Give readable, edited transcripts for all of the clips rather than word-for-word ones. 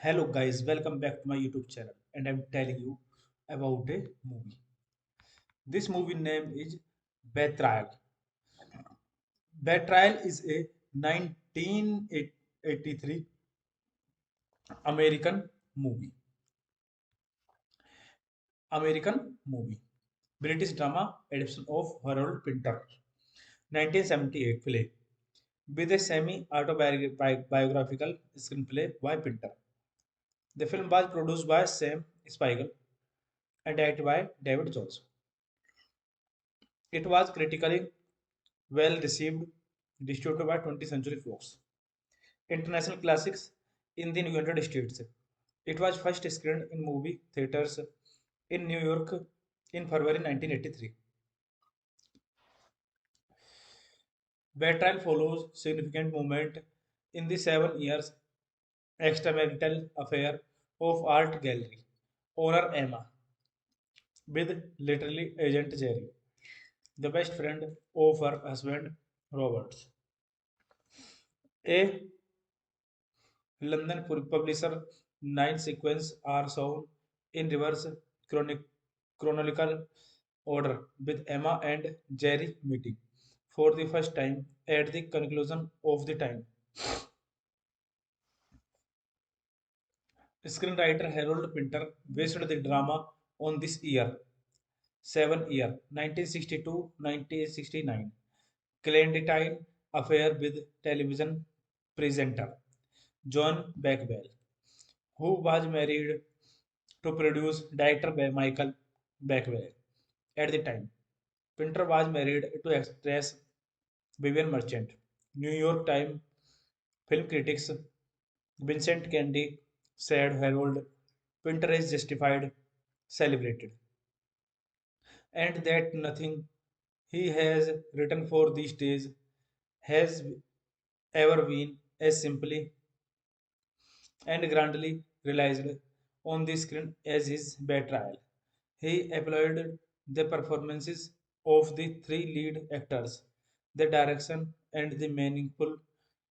Hello guys, welcome back to my YouTube channel and I'm telling you about a movie. This movie name is Betrayal. Betrayal is a 1983 American movie. American movie. British drama adaptation of Harold Pinter. 1978 film with a semi-autobiographical screenplay by Pinter. The film was produced by Sam Spiegel and directed by David Jones. It was critically well received, distributed by 20th Century Fox. International classics in the United States. It was first screened in movie theaters in New York in February 1983. Betrayal follows significant movement in the 7 years extramarital affair of art gallery owner Emma with literally agent Jerry, the best friend of her husband Roberts. A London publisher, 9 sequences are shown in reverse chronic, chronological order, with Emma and Jerry meeting for the first time at the conclusion of the time. Screenwriter Harold Pinter based the drama on this year, 7 year, 1962-1969, clandestine affair with television presenter John Beckwell, who was married to produce director Michael Beckwell at the time. Pinter was married to actress Vivian Merchant. New York Times film critics Vincent Candy said Harold Pinter is justified, celebrated, and that nothing he has written for these days has ever been as simply and grandly realized on the screen as his betrayal. He applauded the performances of the three lead actors, the direction, and the meaningful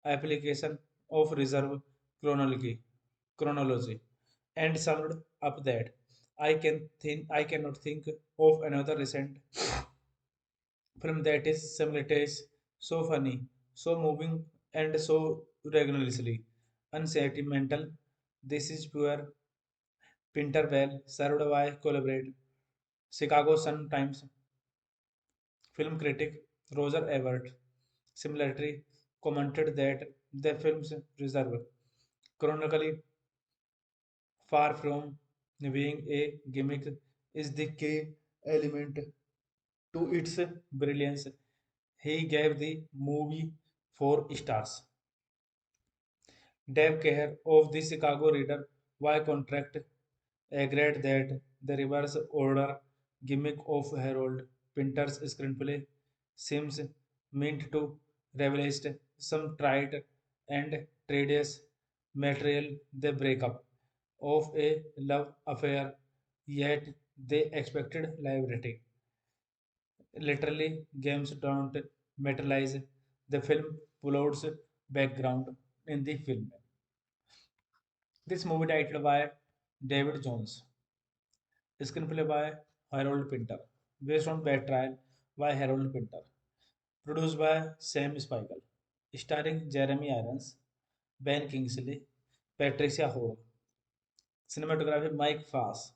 application of reserve chronology, and summed up that I cannot think of another recent film that is simultaneous, so funny, so moving, and so rigorously unsentimental. This is pure Pinterville, served by collaborate Chicago Sun-Times film critic Roger Ebert similarly commented that the film's reserve chronically far from being a gimmick is the key element to its brilliance. He gave the movie 4 stars. Dave Kehr of the Chicago Reader by contract agreed that the reverse order gimmick of Harold Pinter's screenplay seems meant to revelate some tried and tedious material, the breakup of a love affair, yet they expected liability. Literally, games don't materialize the film plots background in the film. This movie directed by David Jones, screenplay by Harold Pinter, based on Betrayal by Harold Pinter, produced by Sam Spiegel, starring Jeremy Irons, Ben Kingsley, Patricia Hall, cinematography Mike Fass,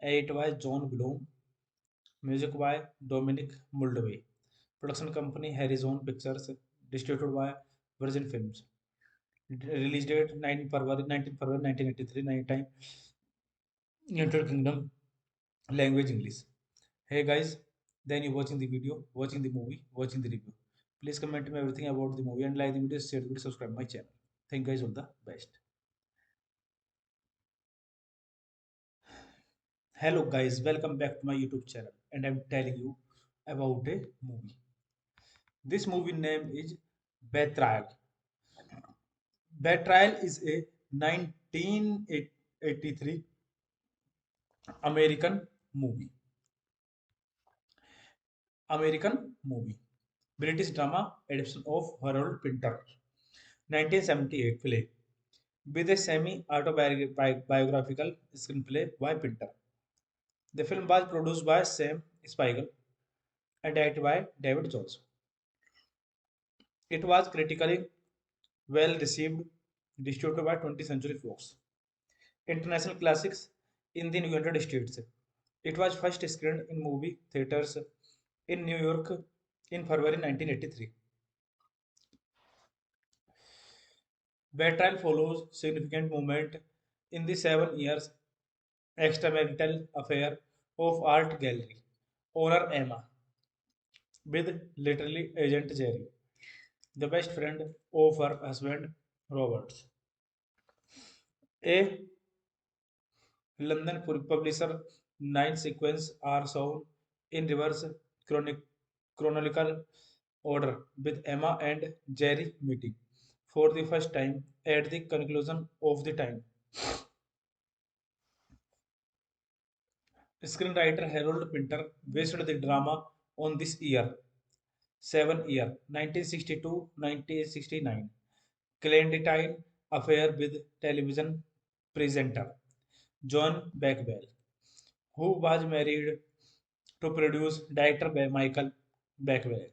edit by John Bloom, music by Dominic Muldovey, production company Horizon Pictures, distributed by Virgin Films. Release date 19 February 1983, night time, United Kingdom, language English. Hey guys, then you watching the video, watching the movie, watching the review. Please comment me everything about the movie and like the video, share the video, subscribe my channel. Thank you guys all the best. Hello guys, welcome back to my YouTube channel and I'm telling you about a movie. This movie name is Betrayal. Betrayal is a 1983 American movie. American movie. British drama adaptation of Harold Pinter. 1978 film with a semi-autobiographical screenplay by Pinter. The film was produced by Sam Spiegel and directed by David Jones. It was critically well received, distributed by 20th Century Fox. International classics in the United States. It was first screened in movie theaters in New York in February 1983. Betrayal follows significant movement in the 7 years extramarital affair of art gallery owner Emma with literally agent Jerry, the best friend of her husband Roberts. A London publisher. Nine sequences are shown in reverse chronological order, with Emma and Jerry meeting for the first time at the conclusion of the time. Screenwriter Harold Pinter based the drama on this year, 7 year, 1962-1969, clandestine affair with television presenter John Beckwell, who was married to produce director by Michael Beckwell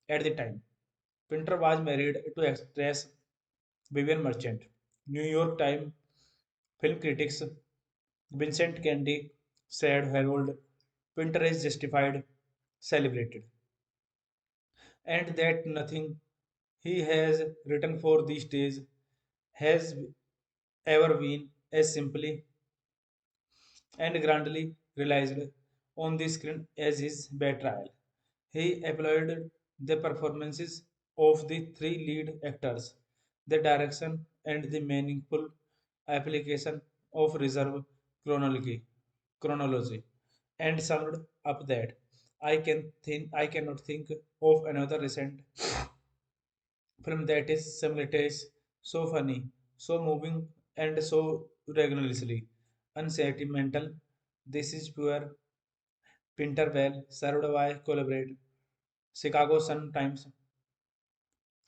at the time. Pinter was married to actress Vivian Merchant. New York Times film critics Vincent Candy said Harold Pinter is justified, celebrated, and that nothing he has written for these days has ever been as simply and grandly realized on the screen as his betrayal. He applauded the performances of the three lead actors, the direction, and the meaningful application of reserve chronology, and summed up that I cannot think of another recent film that is simultaneous, so funny, so moving, and so regularly unsentimental. This is pure Pinterville, served by collaborate Chicago Sun-Times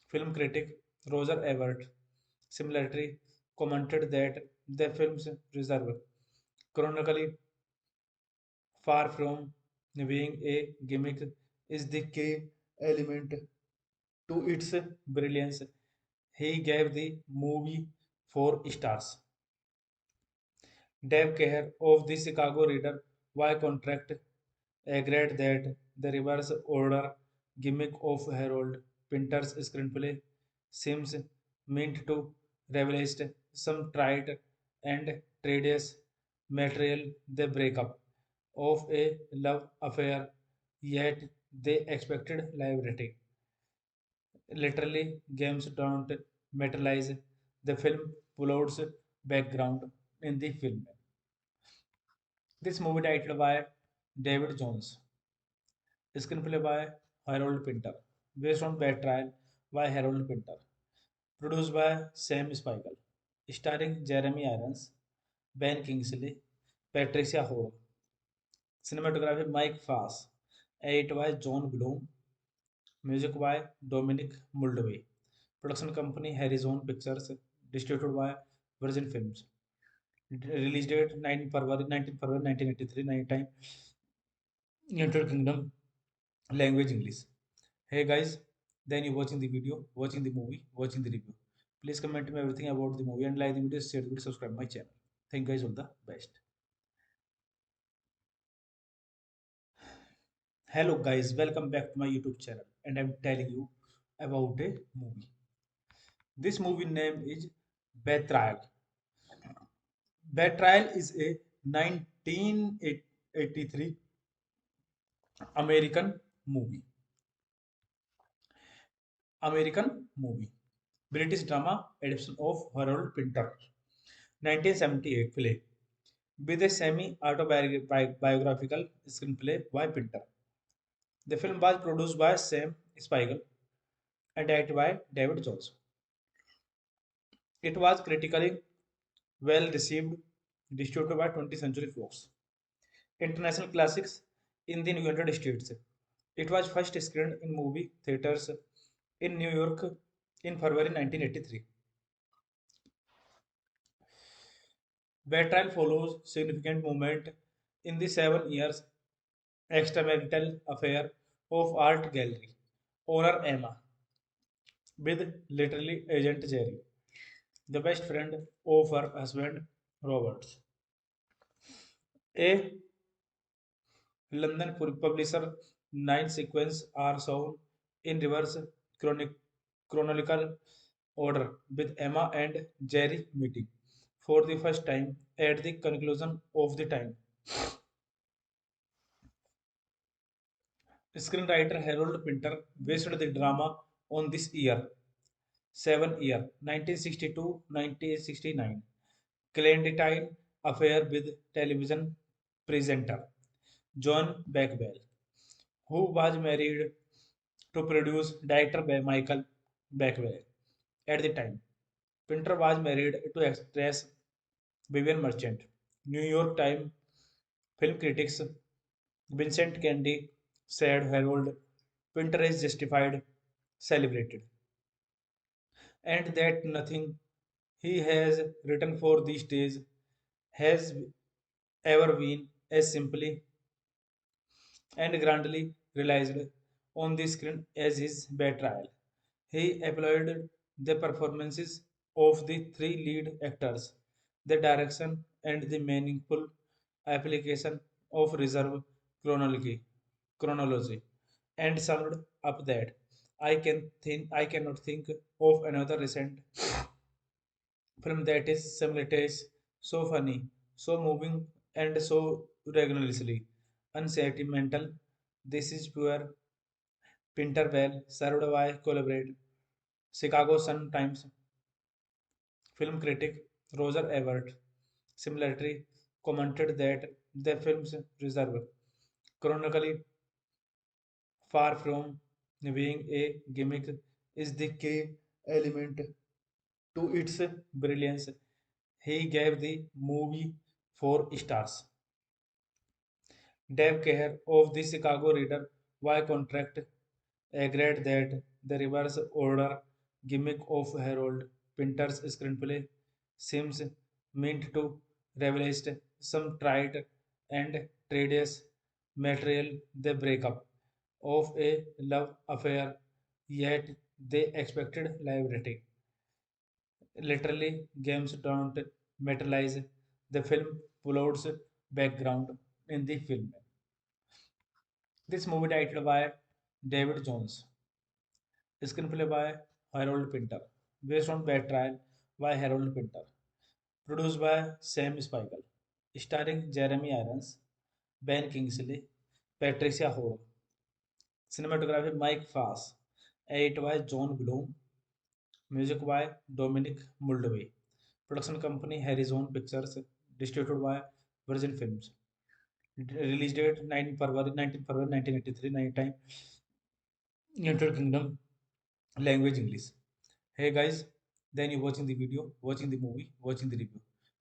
film critic Roger Ebert similarly commented that the film's reserve chronically far from being a gimmick is the key element to its brilliance. He gave the movie 4 stars. Dave Kehr of the Chicago Reader by contract agreed that the reverse order gimmick of Harold Pinter's screenplay seems meant to revelaste some tried and tedious material, the breakup of a love affair, yet they expected liberty. Literally, games don't materialize. The film plots background in the film. This movie titled by David Jones, screenplay by Harold Pinter, based on Bad Trial by Harold Pinter, produced by Sam Spiegel, starring Jeremy Irons, Ben Kingsley, Patricia Hore, cinematography Mike Fass, edit by John Bloom, music by Dominic Muldovey, production company Horizon Pictures, distributed by Virgin Films. Release date 9 February 19 February 1983, night time, United Kingdom, language English. Hey guys, then you watching the video, watching the movie, watching the review. Please comment me everything about the movie and like the video, share the video, subscribe my channel. Thank you guys, all the best. Hello guys, welcome back to my YouTube channel, and I'm telling you about a movie. This movie name is Betrayal. Betrayal is a 1983 American movie. American movie. British drama adaptation of Harold Pinter. 1978 play with a semi-autobiographical screenplay by Pinter. The film was produced by Sam Spiegel and directed by David Jones. It was critically well received, distributed by 20th Century Fox. International classics in the United States. It was first screened in movie theaters in New York in February 1983. Betrayal follows significant moment in the 7 years extramarital affair of art gallery owner Emma with literally agent Jerry, the best friend of her husband Roberts. A London publisher. Nine sequences are shown in reverse chronological order, with Emma and Jerry meeting for the first time at the conclusion of the time. Screenwriter Harold Pinter based the drama on this year, 7 year, 1962-1969, clandestine affair with television presenter John Beckwell, who was married to produce director Michael Beckwell. At the time, Pinter was married to actress Vivian Merchant. New York Times film critics Vincent Candy said Harold Pinter is justified, celebrated, and that nothing he has written for these days has ever been as simply and grandly realized on the screen as his betrayal. He applauded the performances of the three lead actors, the direction and the meaningful application of reserve chronology, and summed up that I cannot think of another recent film that is simultaneous, so funny, so moving, and so regularly unsentimental. This is pure Pinterville, served by collaborate Chicago Sun-Times film critic Roger Ebert similarly commented that the film's reserve chronically far from being a gimmick is the key element to its brilliance. He gave the movie 4 stars. Dave Kehr of the Chicago Reader by contract agreed that the reverse order gimmick of Harold Pinter's screenplay seems meant to revelate some trite and tedious material, the breakup of a love affair, yet they expected liability. Literally, games don't materialize. The film plots background in the film. This movie titled by David Jones, screenplay by Harold Pinter, based on Bad Trial by Harold Pinter, produced by Sam Spiegel, starring Jeremy Irons, Ben Kingsley, Patricia Hall, cinematography Mike Fass, edit by John Bloom, music by Dominic Muldovey, production company Horizon Pictures, distributed by Virgin Films. Release date 19 February 1983, night time, United Kingdom, language English. Hey guys, then you watching the video, watching the movie, watching the review.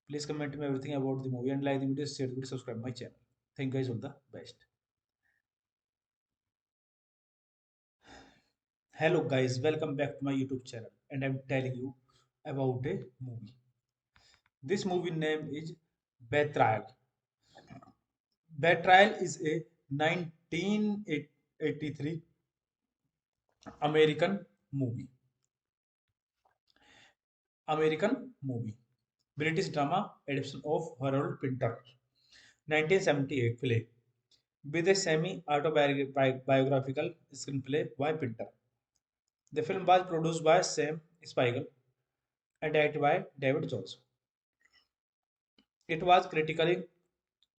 Please comment me everything about the movie and like the video, share the video, subscribe my channel. Thank you guys, all the best. Hello guys, welcome back to my YouTube channel and I'm telling you about a movie. This movie name is Betrayal. Betrayal is a 1983 American movie. American movie. British drama adaptation of Harold Pinter. 1978 play with a semi-autobiographical screenplay by Pinter. The film was produced by Sam Spiegel and directed by David Jones. It was critically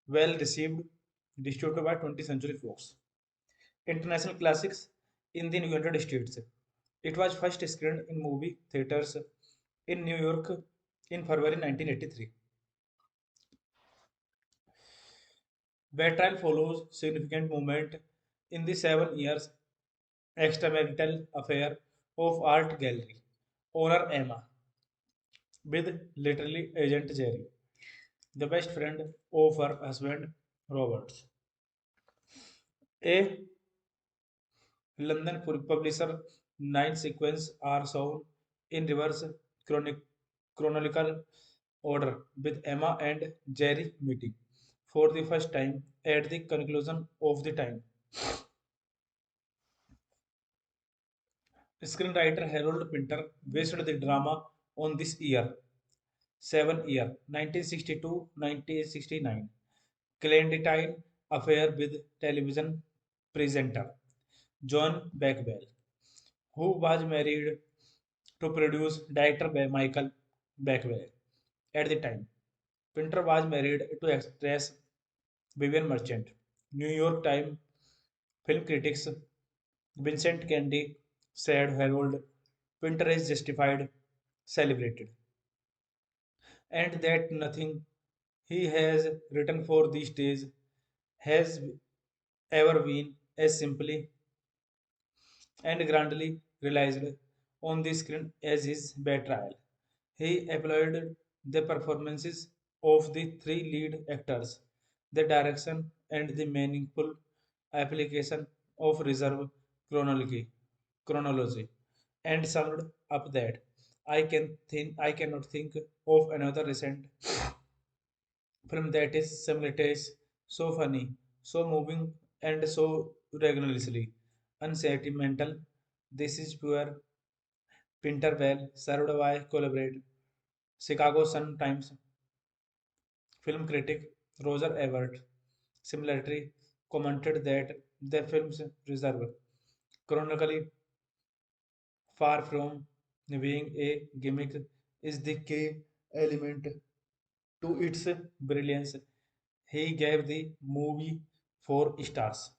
well received, distributed by 20th Century Fox. International classics in the United States. It was first screened in movie theaters in New York in February 1983. Betrayal follows significant movement in the 7 years extramarital affair of art gallery owner Emma with literally agent Jerry, the best friend of her husband Roberts. A London publisher, 9 sequences are shown in reverse chronic, chronological order, with Emma and Jerry meeting for the first time at the conclusion of the time. Screenwriter Harold Pinter based the drama on this year, 7 year, 1962-1969, clandestine affair with television presenter John Beckwell, who was married to produce director Michael Beckwell. At the time, Pinter was married to actress Vivian Merchant. New York Times film critics Vincent Candy said Harold Pinter is justified, celebrated, and that nothing he has written for the stage has ever been as simply and grandly realized on the screen as his betrayal. He applauded the performances of the three lead actors, the direction and the meaningful application of reserve chronology, and summed up that I cannot think of another recent film that is simultaneous, so funny, so moving, and so regularly unsentimental. This is pure Pinterville, served by collaborate Chicago Sun-Times film critic Roger Ebert similarly commented that the film's reserve chronically far from being a gimmick is the key element to its brilliance. He gave the movie 4 stars.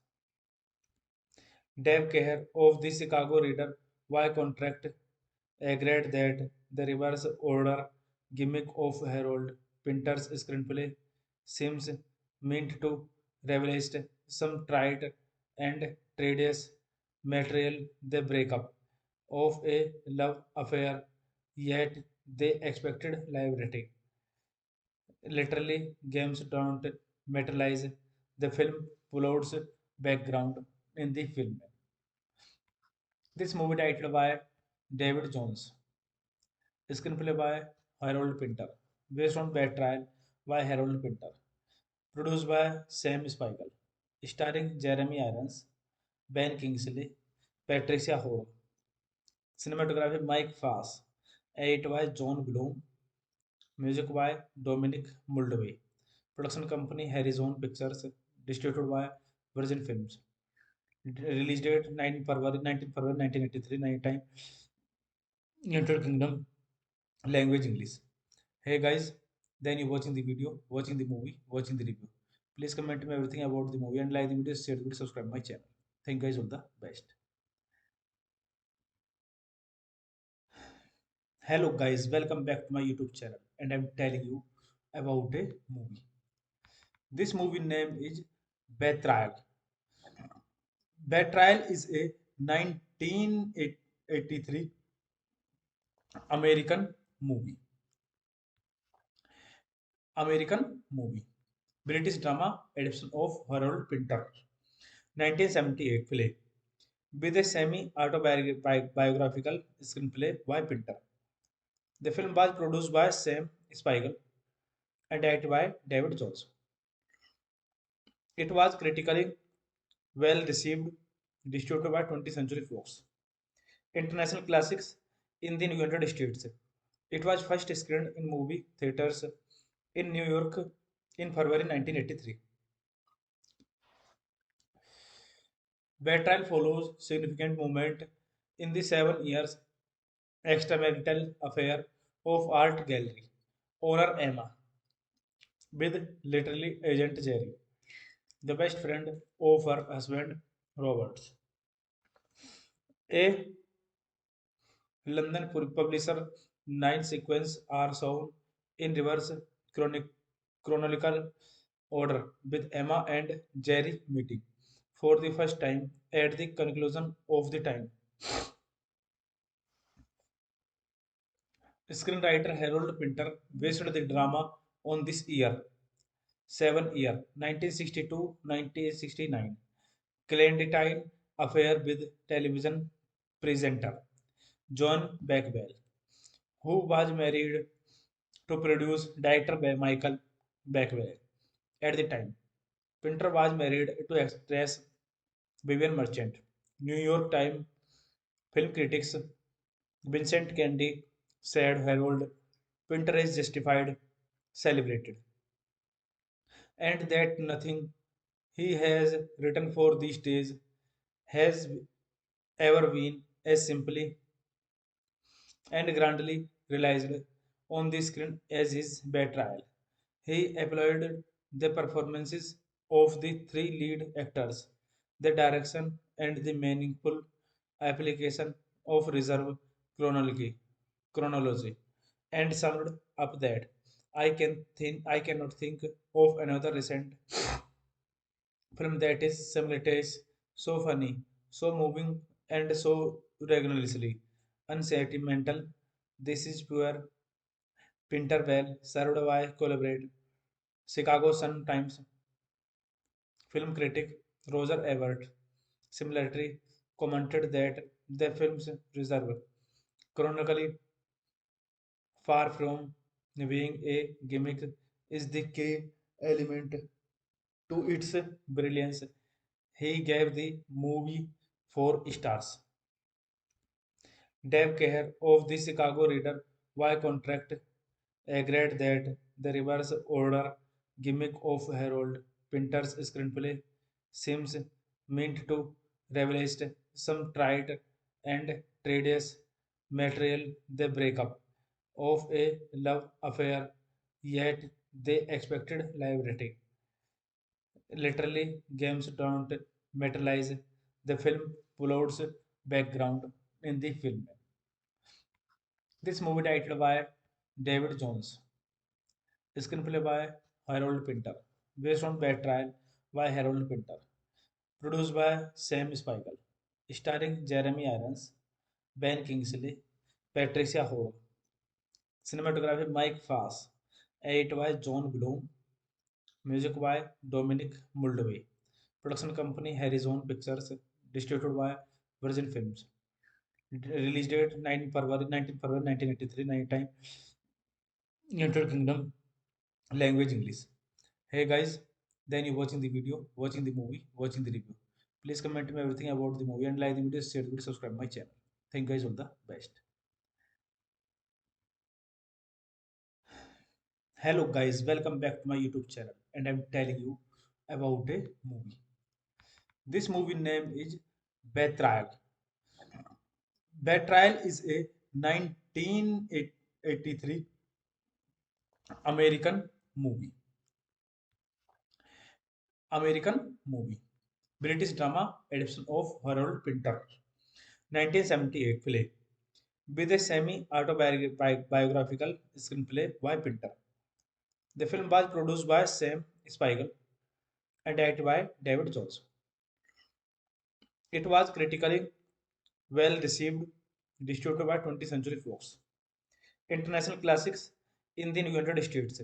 Dave Kehr of the Chicago Reader by contract agreed that the reverse order gimmick of Harold Pinter's screenplay seems meant to revelate some tried and tedious material, the breakup of a love affair, yet they expected liberty. Literally, games don't materialize. The film plots background in the film. This movie titled by David Jones, screenplay by Harold Pinter, based on Bad Trial by Harold Pinter, produced by Sam Spiegel, starring Jeremy Irons, Ben Kingsley, Patricia Hall, cinematography Mike Fass, edit by John Bloom, music by Dominic Muldovey, production company Horizon Pictures, distributed by Virgin Films. Release date 19 February 1983, night time, United Kingdom, language English. Hey guys, then you watching the video, watching the movie, watching the review. Please comment me everything about the movie and like the video, share the video, subscribe my channel. Thank you guys, all the best. Hello guys, welcome back to my YouTube channel and I'm telling you about a movie. This movie name is Betrayal. Betrayal is a 1983 American movie. American movie. British drama adaptation of Harold Pinter. 1978 film with a semi-autobiographical screenplay by Pinter. The film was produced by Sam Spiegel and directed by David Jones. It was critically well received, distributed by 20th Century Fox. International classics in the United States. It was first screened in movie theaters in New York in February 1983. Betrayal follows significant movement in the 7 years extramarital affair of art gallery owner Emma with literally agent Jerry, the best friend of her husband Roberts. A London publisher, 9 sequences are shown in reverse chronic, chronological order with Emma and Jerry meeting for the first time at the conclusion of the time. Screenwriter Harold Pinter based the drama on this year, 7 year, 1962-1969, clandestine affair with television presenter John Beckwell, who was married to produce director by Michael Beckwell at the time. Pinter was married to actress Vivian Merchant. New York Times film critics Vincent Candy said Harold Pinter is justified, celebrated, and that nothing he has written for these days has ever been as simply and grandly realized on the screen as his betrayal. He applauded the performances of the three lead actors, the direction and the meaningful application of reserve chronology, chronology, and summed up that I cannot think of another recent film that is simultaneous, so funny, so moving, and so regularly unsentimental. This is pure Pinterville, served by collaborate. Chicago Sun Times film critic Roger Ebert similarly commented that the film's reserve chronically far from being a gimmick is the key element to its brilliance. He gave the movie 4 stars. Dave Kehr of the Chicago Reader by contract agreed that the reverse order gimmick of Harold Pinter's screenplay seems meant to revelate some tried and tedious material, the breakup of a love affair, yet they expected liability. Literally, games don't materialize. The film plots background in the film. This movie titled by David Jones, screenplay by Harold Pinter, based on Bad Trial by Harold Pinter, produced by Sam Spiegel, starring Jeremy Irons, Ben Kingsley, Patricia Hore, cinematography Mike Fass, edit by John Bloom, music by Dominic Muldovey, production company Horizon Pictures, distributed by Virgin Films. Release date 19 February 1983, night time, United Kingdom, language English. Hey guys, then you watching the video, watching the movie, watching the review. Please comment me everything about the movie and like the video, share the video, subscribe my channel. Thank you guys, all the best. Hello guys, welcome back to my YouTube channel and I'm telling you about a movie. This movie name is Betrayal. Betrayal is a 1983 American movie. American movie. British drama adaptation of Harold Pinter. 1978 play with a semi-autobiographical screenplay by Pinter. The film was produced by Sam Spiegel and directed by David Jones. It was critically well received, distributed by 20th Century Fox. International classics in the United States.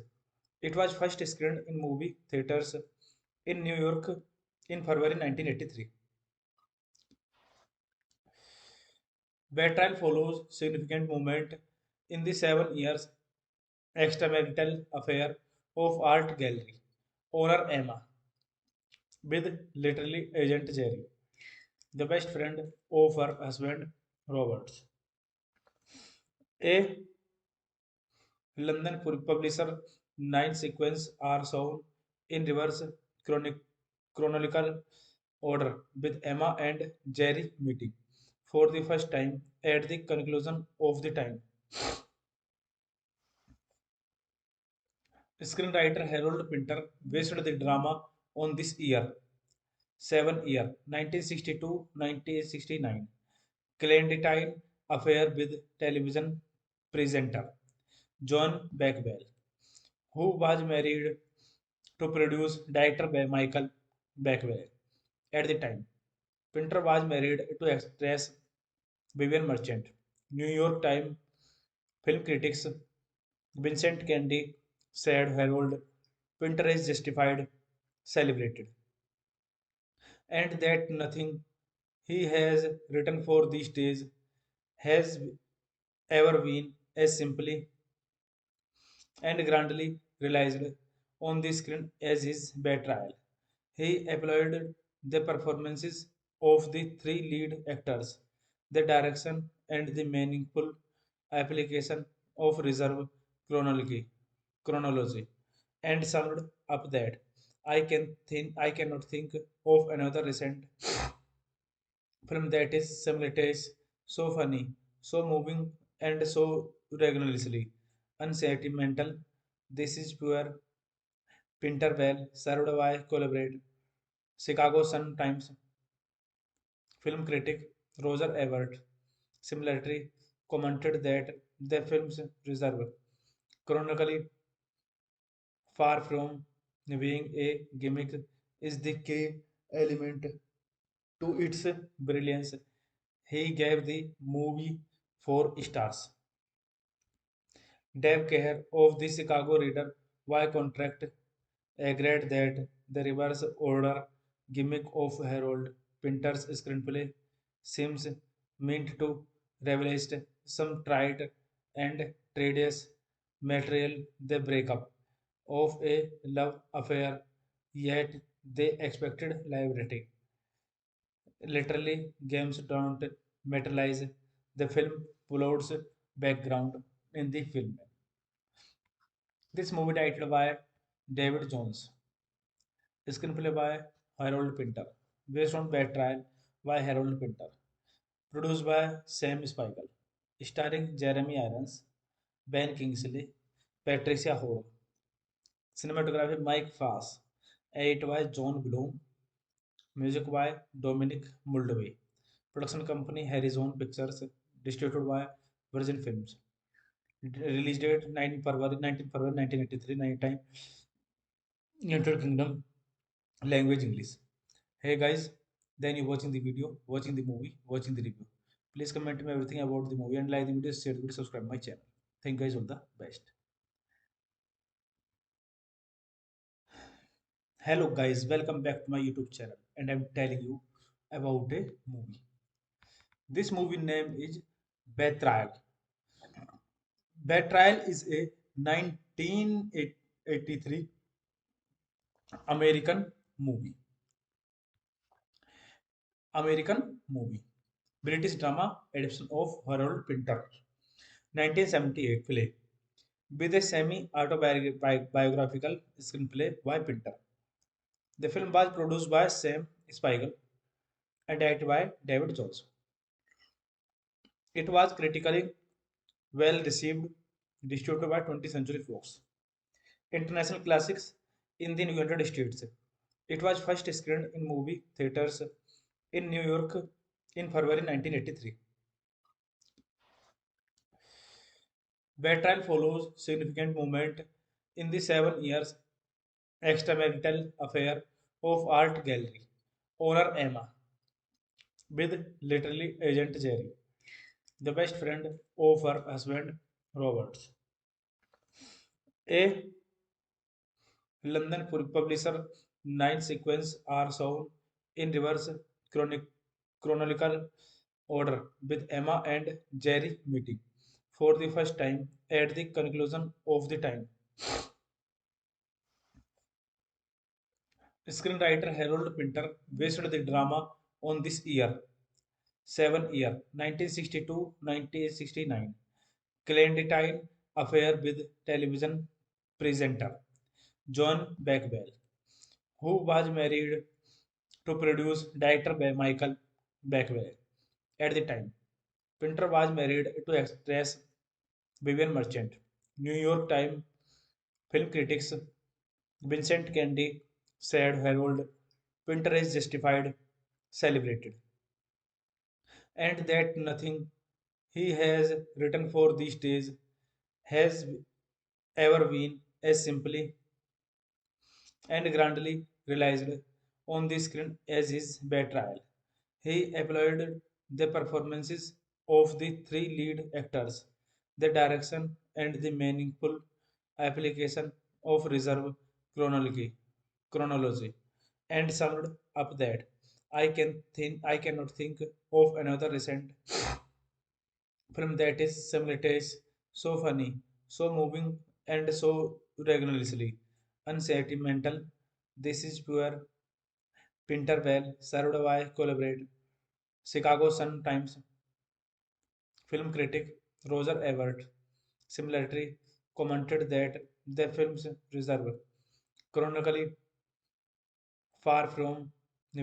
It was first screened in movie theaters in New York in February 1983. Betrayal follows significant movement in the 7 years extramarital affair of art gallery owner Emma with literally agent Jerry, the best friend of her husband Roberts. A London publisher, 9 sequences are shown in reverse chronic, chronological order, with Emma and Jerry meeting for the first time at the conclusion of the time. Screenwriter Harold Pinter based the drama on this year, 7 year, 1962-1969, clandestine affair with television presenter John Beckwell, who was married to produce director Michael Beckwell at the time. Pinter was married to actress Vivian Merchant. New York Times film critics Vincent Candy said Harold Pinter is justified, celebrated, and that nothing he has written for these days has ever been as simply and grandly realized on the screen as his betrayal. He applauded the performances of the three lead actors, the direction, and the meaningful application of reserve chronology, and summed up that I cannot think of another recent film that is simultaneous, so funny, so moving, and so regularly unsentimental. This is pure Pinterville, served by collaborate. Chicago Sun Times film critic Roger Ebert similarly commented that the film's reserve chronically far from being a gimmick, is the key element to its brilliance. He gave the movie 4 stars. Dave Kehr of the Chicago Reader by contract agreed that the reverse order gimmick of Harold Pinter's screenplay seems meant to revelate some trite and tedious material, the breakup of a love affair, yet they expected liability. Literally, games don't materialize. The film plots background in the film. This movie titled by David Jones, screenplay by Harold Pinter, based on Bad Trial by Harold Pinter, produced by Sam Spiegel, starring Jeremy Irons, Ben Kingsley, Patricia Hall, cinematography Mike Fass, edit by John Bloom, music by Dominic Muldovey, production company Horizon Pictures, distributed by Virgin Films. Release date 19 February 1983, night time, United Kingdom, language English. Hey guys, then you watching the video, watching the movie, watching the review. Please comment me everything about the movie and like the video, share the video, subscribe my channel. Thank you guys all the best. Hello guys, welcome back to my YouTube channel and I'm telling you about a movie. This movie name is Betrayal. Betrayal is a 1983 American movie. American movie. British drama adaptation of Harold Pinter. 1978 play with a semi-autobiographical screenplay by Pinter. The film was produced by Sam Spiegel and directed by David Jones. It was critically well received, distributed by 20th Century Fox. International classics in the United States. It was first screened in movie theaters in New York in February 1983. Betrayal follows significant movement in the 7 years extramarital affair of art gallery owner Emma with literally agent Jerry, the best friend of her husband Roberts. A London publisher, 9 sequences are shown in reverse chronological order, with Emma and Jerry meeting for the first time at the conclusion of the time. Screenwriter Harold Pinter based the drama on this year, 7 year, 1962-1969, clandestine affair with television presenter John Backwell, who was married to produce director Michael Backwell at the time. Pinter was married to actress Vivian Merchant. New York Times film critics Vincent Candy said Harold Pinter is justified, celebrated, and that nothing he has written for these days has ever been as simply and grandly realized on the screen as his betrayal. He applauded the performances of the three lead actors, the direction, and the meaningful application of reserve chronology, and summed up that I cannot think of another recent film that is simultaneous, so funny, so moving, and so regularly unsentimental. This is pure Pinterville, served by collaborate Chicago Sun-Times film critic Roger Ebert similarly commented that the film's reserve chronically far from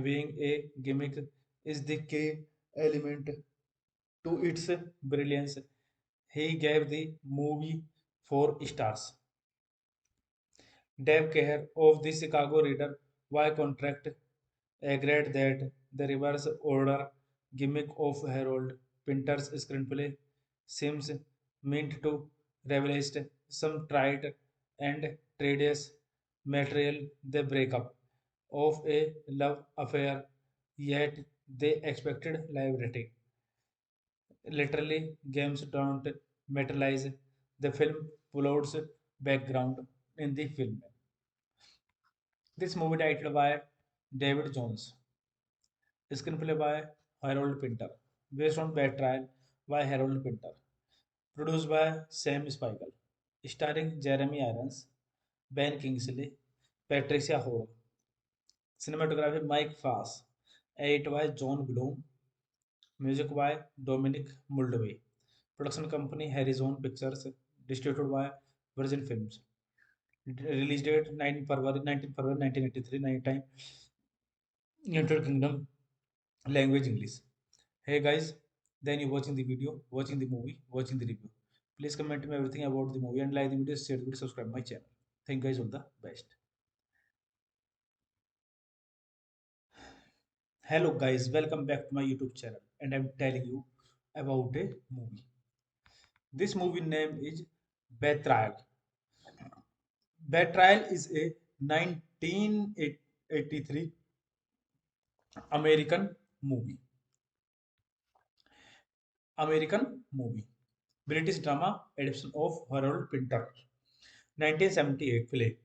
being a gimmick is the key element to its brilliance. He gave the movie 4 stars. Dave Kehr of the Chicago Reader by contract agreed that the reverse order gimmick of Harold Pinter's screenplay seems meant to revelate some trite and tedious material the breakup of a love affair, yet they expected liability. Literally, games don't materialize. The film follows background in the film. This movie titled by David Jones, screenplay by Harold Pinter, based on Bad Trial by Harold Pinter, produced by Sam Spiegel, starring Jeremy Irons, Ben Kingsley, Patricia Hall, cinematography Mike Fass, edit by John Bloom, music by Dominic Muldovey, production company Horizon Pictures, distributed by Virgin Films. Release date 19 February 1983, night time, United Kingdom, language English. Hey guys, then you watching the video, watching the movie, watching the review. Please comment me everything about the movie and like the video, share the video, subscribe my channel. Thank you guys, all the best. Hello guys, welcome back to my YouTube channel and I'm telling you about a movie. This movie name is Betrayal. Betrayal is a 1983 American movie. American movie. British drama adaptation of Harold Pinter. 1978 film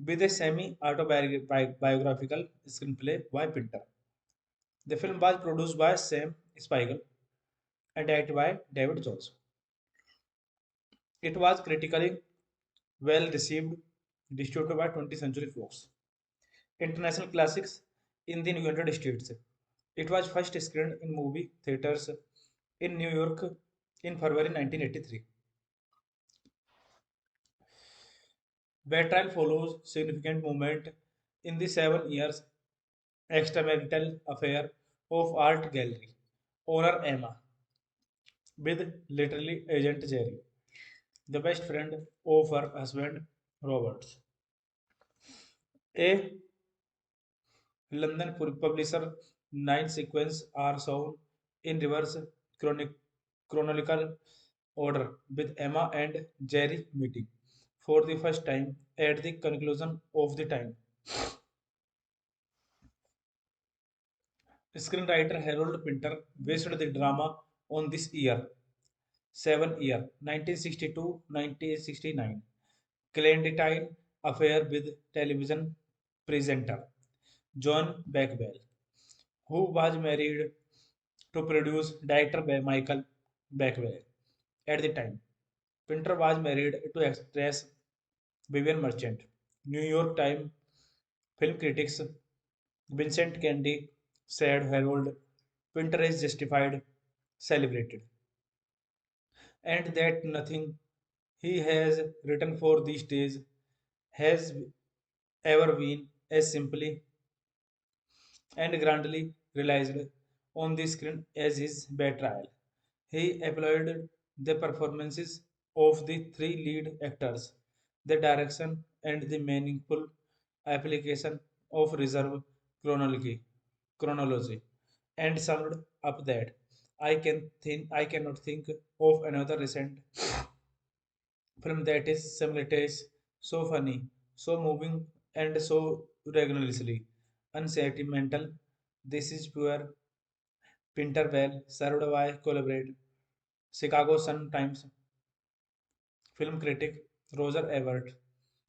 with a semi-autobiographical screenplay by Pinter. The film was produced by Sam Spiegel and directed by David Jones. It was critically well received, distributed by 20th Century Fox. International classics in the United States. It was first screened in movie theaters in New York in February 1983. Betrayal follows significant moment in the 7 years extramarital affair of art gallery owner Emma with literally agent Jerry, the best friend of her husband Roberts. A London publisher, 9 sequences are shown in reverse chronic, chronological order with Emma and Jerry meeting for the first time at the conclusion of the time. Screenwriter Harold Pinter based the drama on this year, 7 year, 1962-1969, clandestine affair with television presenter John Beckwell, who was married to produce director Michael Beckwell at the time. Pinter was married to actress Vivian Merchant. New York Times film critics Vincent Candy said Harold Pinter is justified, celebrated, and that nothing he has written for these days has ever been as simply and grandly realized on the screen as his betrayal. He applauded the performances of the three lead actors, the direction and the meaningful application of reserve chronology, and summed up that I cannot think of another recent film that is simultaneous, so funny, so moving, and so regularly unsentimental. This is pure Pinterville, served by collaborate Chicago Sun-Times film critic Roger Ebert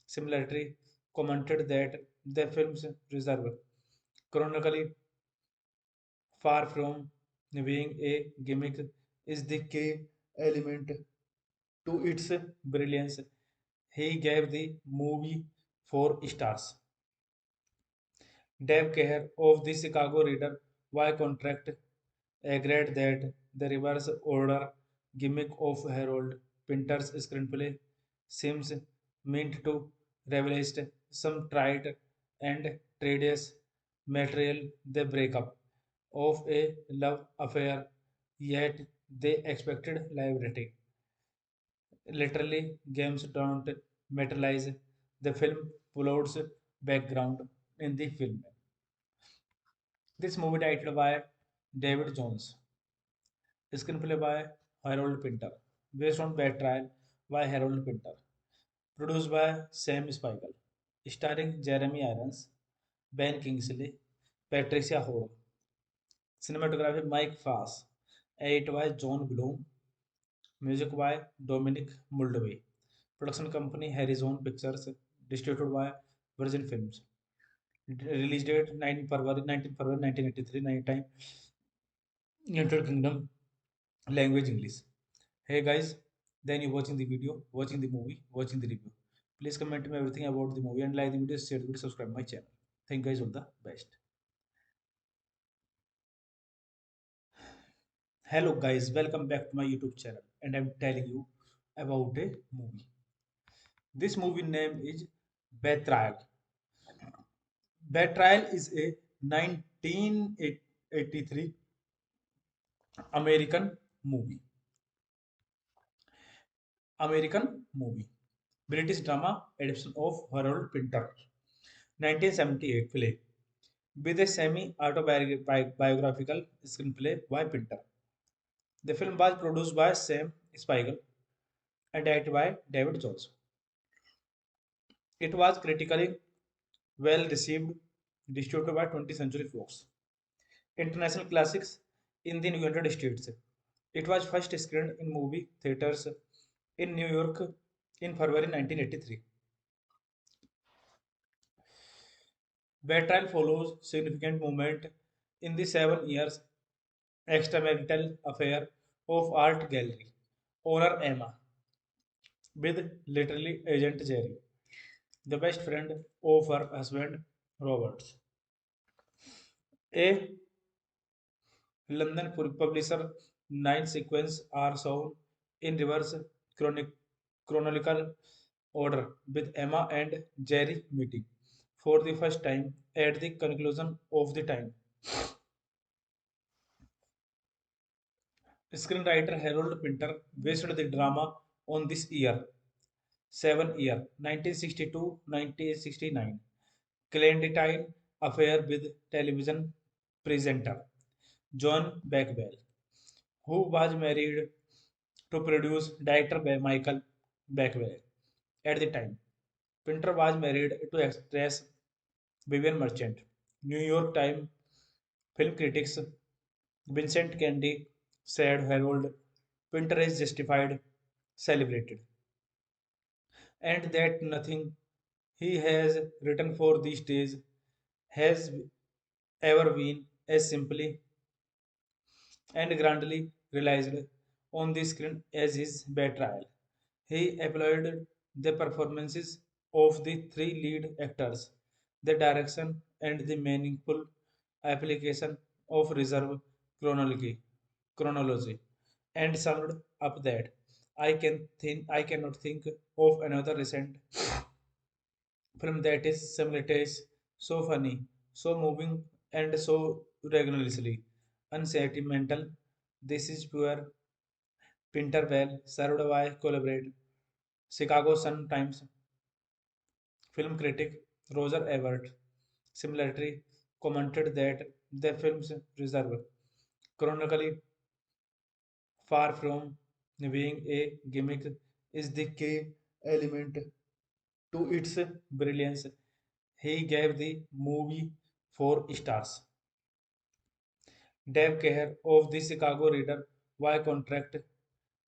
similarly commented that the film's reserve chronically far from being a gimmick is the key element to its brilliance. He gave the movie 4 stars. Dave Kehr of the Chicago Reader by contract agreed that the reverse order gimmick of Harold Pinter's screenplay seems meant to revelate some trite and tedious material, the breakup of a love affair, yet they expected liability. Literally, games don't materialize. The film plots background in the film. This movie titled by David Jones, screenplay by Harold Pinter, based on Bad Trial by Harold Pinter, produced by Sam Spiegel, starring Jeremy Irons, Ben Kingsley, Patricia Hall. Cinematography Mike Fass. Edit by John Bloom. Music by Dominic Moldove. Production company Horizon Pictures. Distributed by Virgin Films. Release date 19 February 1983. Night time United Kingdom. Language English. Hey guys, then you watching the video, watching the movie, watching the review. Please comment me everything about the movie and like the video, share the video, subscribe my channel. Thank you guys, all the best. Hello guys, welcome back to my YouTube channel and I'm telling you about a movie. This movie name is Betrayal. Betrayal is a 1983 American movie. American movie. British drama adaptation of Harold Pinter. 1978 film with a semi-autobiographical screenplay by Pinter. The film was produced by Sam Spiegel and directed by David Jones. It was critically well received, distributed by 20th Century Fox. International classics in the United States. It was first screened in movie theaters in New York in February 1983. Betrayal follows significant movement in the 7 years extramarital affair of art gallery owner Emma with literally agent Jerry, the best friend of her husband Roberts. A London publisher, 9 sequences are shown in reverse chronic, chronological order, with Emma and Jerry meeting for the first time at the conclusion of the time. Screenwriter Harold Pinter based the drama on this year, 7 year, 1962-1969, clandestine affair with television presenter John Beckwell, who was married to produce director Michael Beckwell at the time. Pinter was married to actress Vivian Merchant. New York Times film critics Vincent Candy said Harold Pinter is justified, celebrated, and that nothing he has written for these days has ever been as simply and grandly realized on the screen as his betrayal. He applauded the performances of the three lead actors, the direction, and the meaningful application of reserve chronology, and summed up that I cannot think of another recent film that is simultaneous, so funny, so moving, and so rigorously unsentimental. This is pure Pinterville, served by collaborate Chicago Sun-Times film critic Roger Ebert similarly commented that the film's reserve chronically far from being a gimmick is the key element to its brilliance. He gave the movie 4 stars. Dave Kehr of the Chicago Reader by contract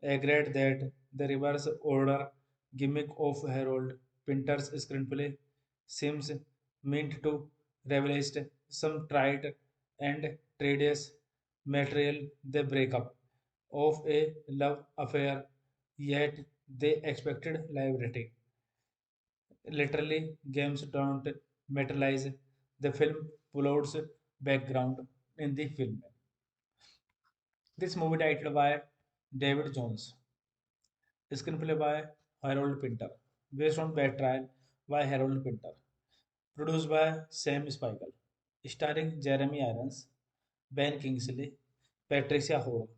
agreed that the reverse order gimmick of Harold Pinter's screenplay seems meant to revelate some tried and tedious material, the breakup of a love affair, yet they expected liberty. Literally, games don't materialize the film plots background in the film. This movie directed by David Jones. Screenplay by Harold Pinter. Based on Betrayal by Harold Pinter. Produced by Sam Spiegel. Starring Jeremy Irons, Ben Kingsley, Patricia Hall.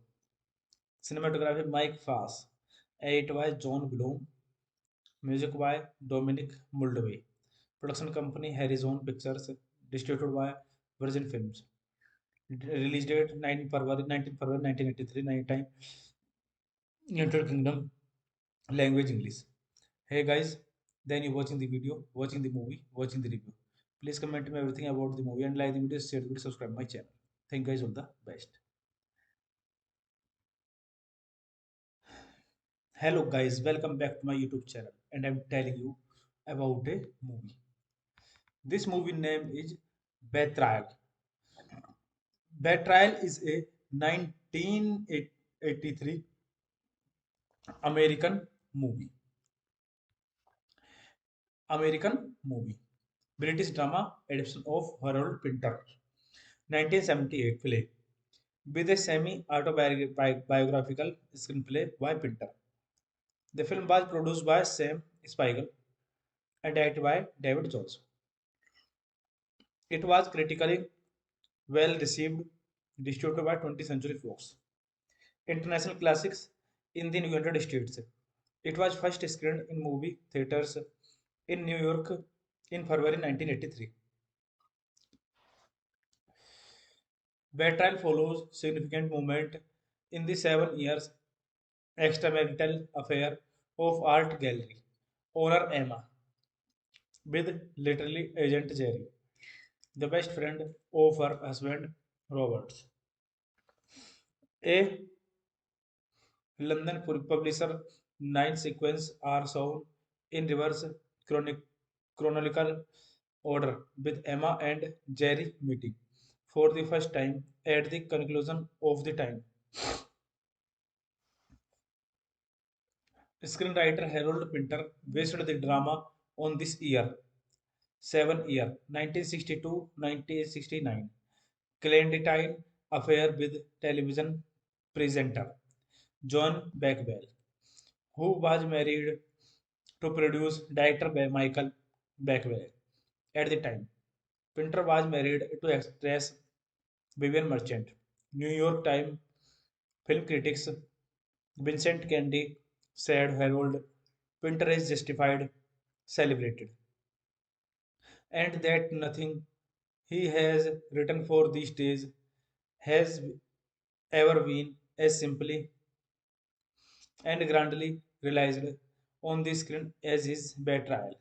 Cinematography Mike Fass. Edit by John Bloom. Music by Dominic Moldove. Production company Horizon Pictures. Distributed by Virgin Films. Release date 19 February 1983. Night time United Kingdom. Language English. Hey guys, then you're watching the video, watching the movie, watching the review. Please comment me everything about the movie and like the video, share the video, subscribe my channel. Thank you guys, all the best. Hello guys, welcome back to my YouTube channel and I'm telling you about a movie. This movie name is Betrayal. Betrayal is a 1983 American movie. American movie. British drama adaptation of Harold Pinter. 1978 film with a semi-autobiographical screenplay by Pinter. The film was produced by Sam Spiegel and directed by David Jones. It was critically well received, distributed by 20th Century Fox. International classics in the United States. It was first screened in movie theaters in New York in February 1983. Betrayal follows significant movement in the 7 years extramarital affair of art gallery owner Emma with literally agent Jerry, the best friend of her husband Roberts. A London publisher, 9 sequences are shown in reverse chronic, chronological order, with Emma and Jerry meeting for the first time at the conclusion of the time. Screenwriter Harold Pinter based the drama on this year, 7 year, 1962-1969, clandestine affair with television presenter John Beckwell, who was married to produce director by Michael Beckwell at the time. Pinter was married to actress Vivian Merchant. New York Times film critics Vincent Candy said Harold Pinter is justified, celebrated, and that nothing he has written for these days has ever been as simply and grandly realized on the screen as his betrayal.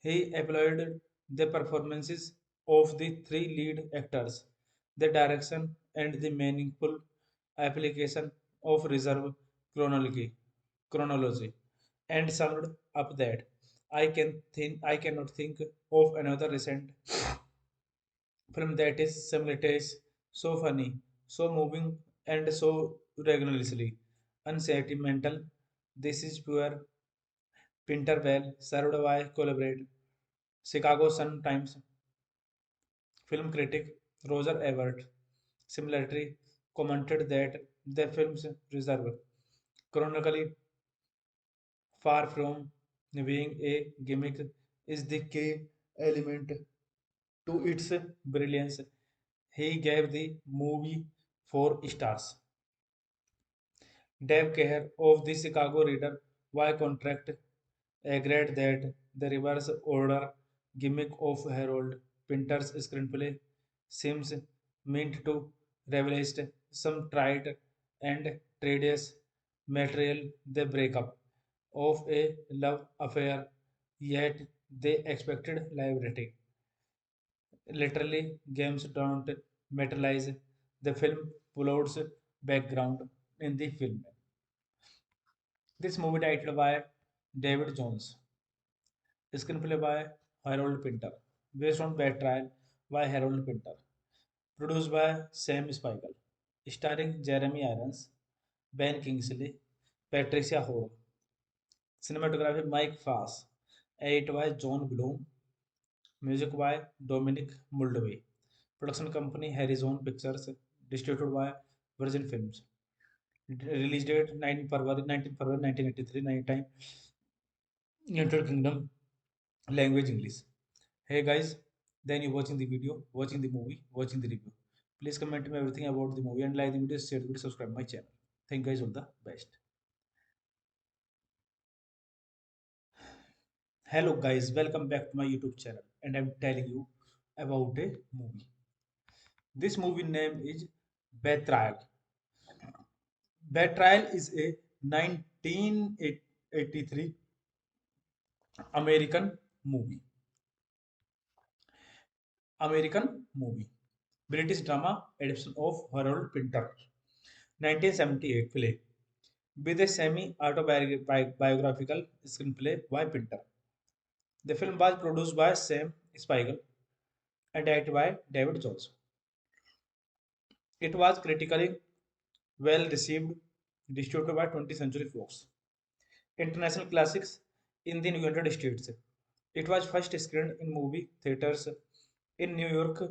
He applauded the performances of the three lead actors, the direction, and the meaningful application of reserve chronology, and summed up that I cannot think of another recent film that is simultaneous, so funny, so moving, and so regularly unsentimental. This is pure Pinterville, served by collaborate Chicago Sun-Times film critic Roger Ebert similarly commented that the film's reserve chronically far from being a gimmick is the key element to its brilliance. He gave the movie 4 stars. Dave Kehr of the Chicago Reader by contract agreed that the reverse order gimmick of Harold Pinter's screenplay seems meant to revelaste some tried and tedious material, the breakup of a love affair, yet they expected liberty. Literally, games don't materialize. The film plots background in the film. This movie titled by David Jones, screenplay by Harold Pinter, based on Bad Trial by Harold Pinter, produced by Sam Spiegel, starring Jeremy Irons, Ben Kingsley, Patricia Hall, cinematography Mike Fass, edit by John Bloom, music by Dominic Moldove, production company Horizon Pictures, distributed by Virgin Films. Release date 19 February 1983, night time, United Kingdom, language English. Hey guys, then you watching the video, watching the movie, watching the review. Please comment me everything about the movie and like the video, share the video, subscribe my channel. Thank you guys, all the best. Hello guys, welcome back to my YouTube channel and I'm telling you about a movie. This movie name is Betrayal. Betrayal is a 1983 American movie. American movie. British drama adaptation of Harold Pinter. 1978 play. With a semi-autobiographical screenplay by Pinter. The film was produced by Sam Spiegel and directed by David Jones. It was critically well received, distributed by 20th Century Fox. International classics in the United States. It was first screened in movie theaters in New York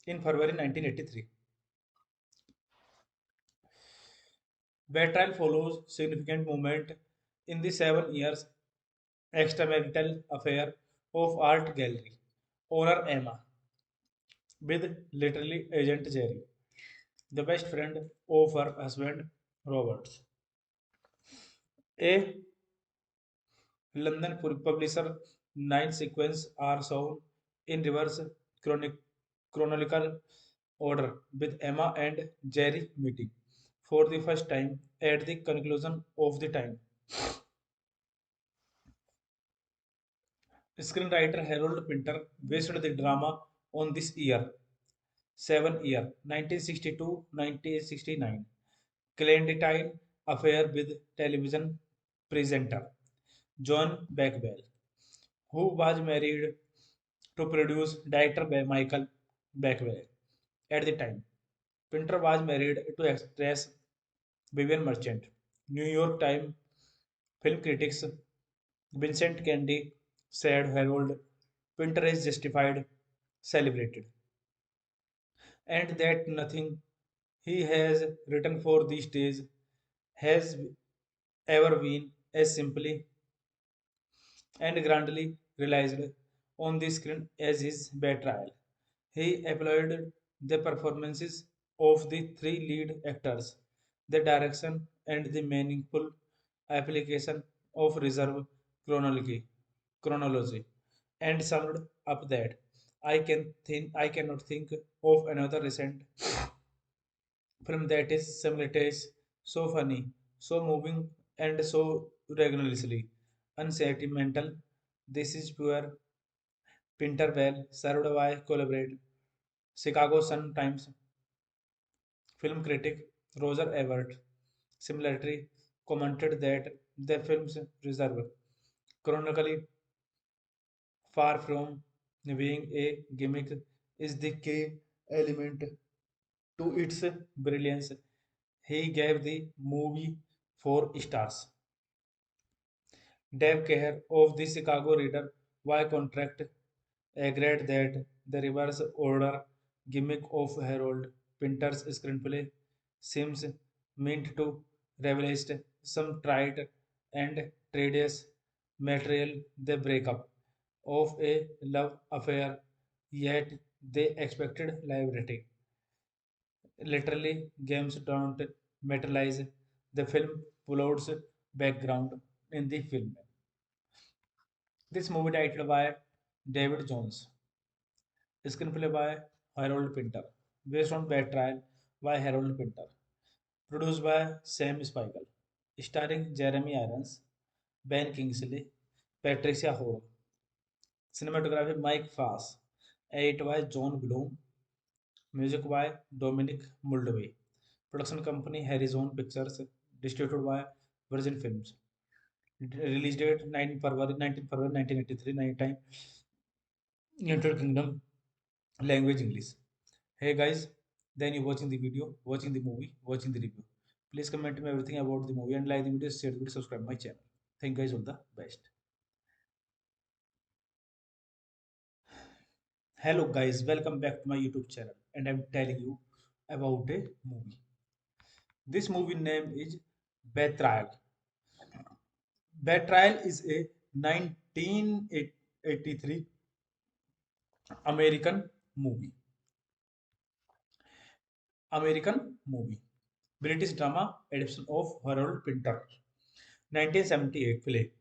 in February 1983. Betrayal follows significant movement in the 7 years extramarital affair of art gallery owner Emma with literally agent Jerry, the best friend of her husband Roberts. A London publisher, 9 sequences are shown in reverse chronic, chronological order, with Emma and Jerry meeting for the first time at the conclusion of the time. Screenwriter Harold Pinter based the drama on this year, 7 year, 1962-1969, clandestine affair with television presenter John Beckwell, who was married to produce director Michael Beckwell at the time. Pinter was married to actress Vivian Merchant. New York Times film critics Vincent Candy said Harold Pinter is justified, celebrated, and that nothing he has written for these days has ever been as simply and grandly realized on the screen as his betrayal. He applauded the performances of the three lead actors, the direction, and the meaningful application of reserve chronology, and summed up that I cannot think of another recent film that is simultaneous, so funny, so moving, and so regularly unsentimental. This is pure Pinterville, served by collaborate Chicago Sun-Times film critic Roger Ebert similarly commented that the film's reserve chronically far from being a gimmick is the key element to its brilliance. He gave the movie 4 stars. Dave Kehr of the Chicago Reader by contract agreed that the reverse order gimmick of Harold Pinter's screenplay seems meant to revelate some tried and tedious material, the breakup of a love affair, yet they expected liability. Literally, games don't materialize. The film plots background in the film. This movie titled by David Jones, screenplay by Harold Pinter, based on Bad Trial by Harold Pinter, produced by Sam Spiegel, starring Jeremy Irons, Ben Kingsley, Patricia Hall, cinematography Mike Fass, edit by John Bloom, music by Dominic Muldovey, production company Horizon Pictures, distributed by Virgin Films. Release date 19 February 1983, night time, United Kingdom, language English. Hey guys, then you watching the video, watching the movie, watching the review. Please comment me everything about the movie and like the video, share the video, subscribe my channel. Thank you guys all the best. Hello guys, welcome back to my YouTube channel and I'm telling you about a movie. This movie name is Betrayal. Betrayal is a 1983 American movie. American movie. British drama adaptation of Harold Pinter. 1978 play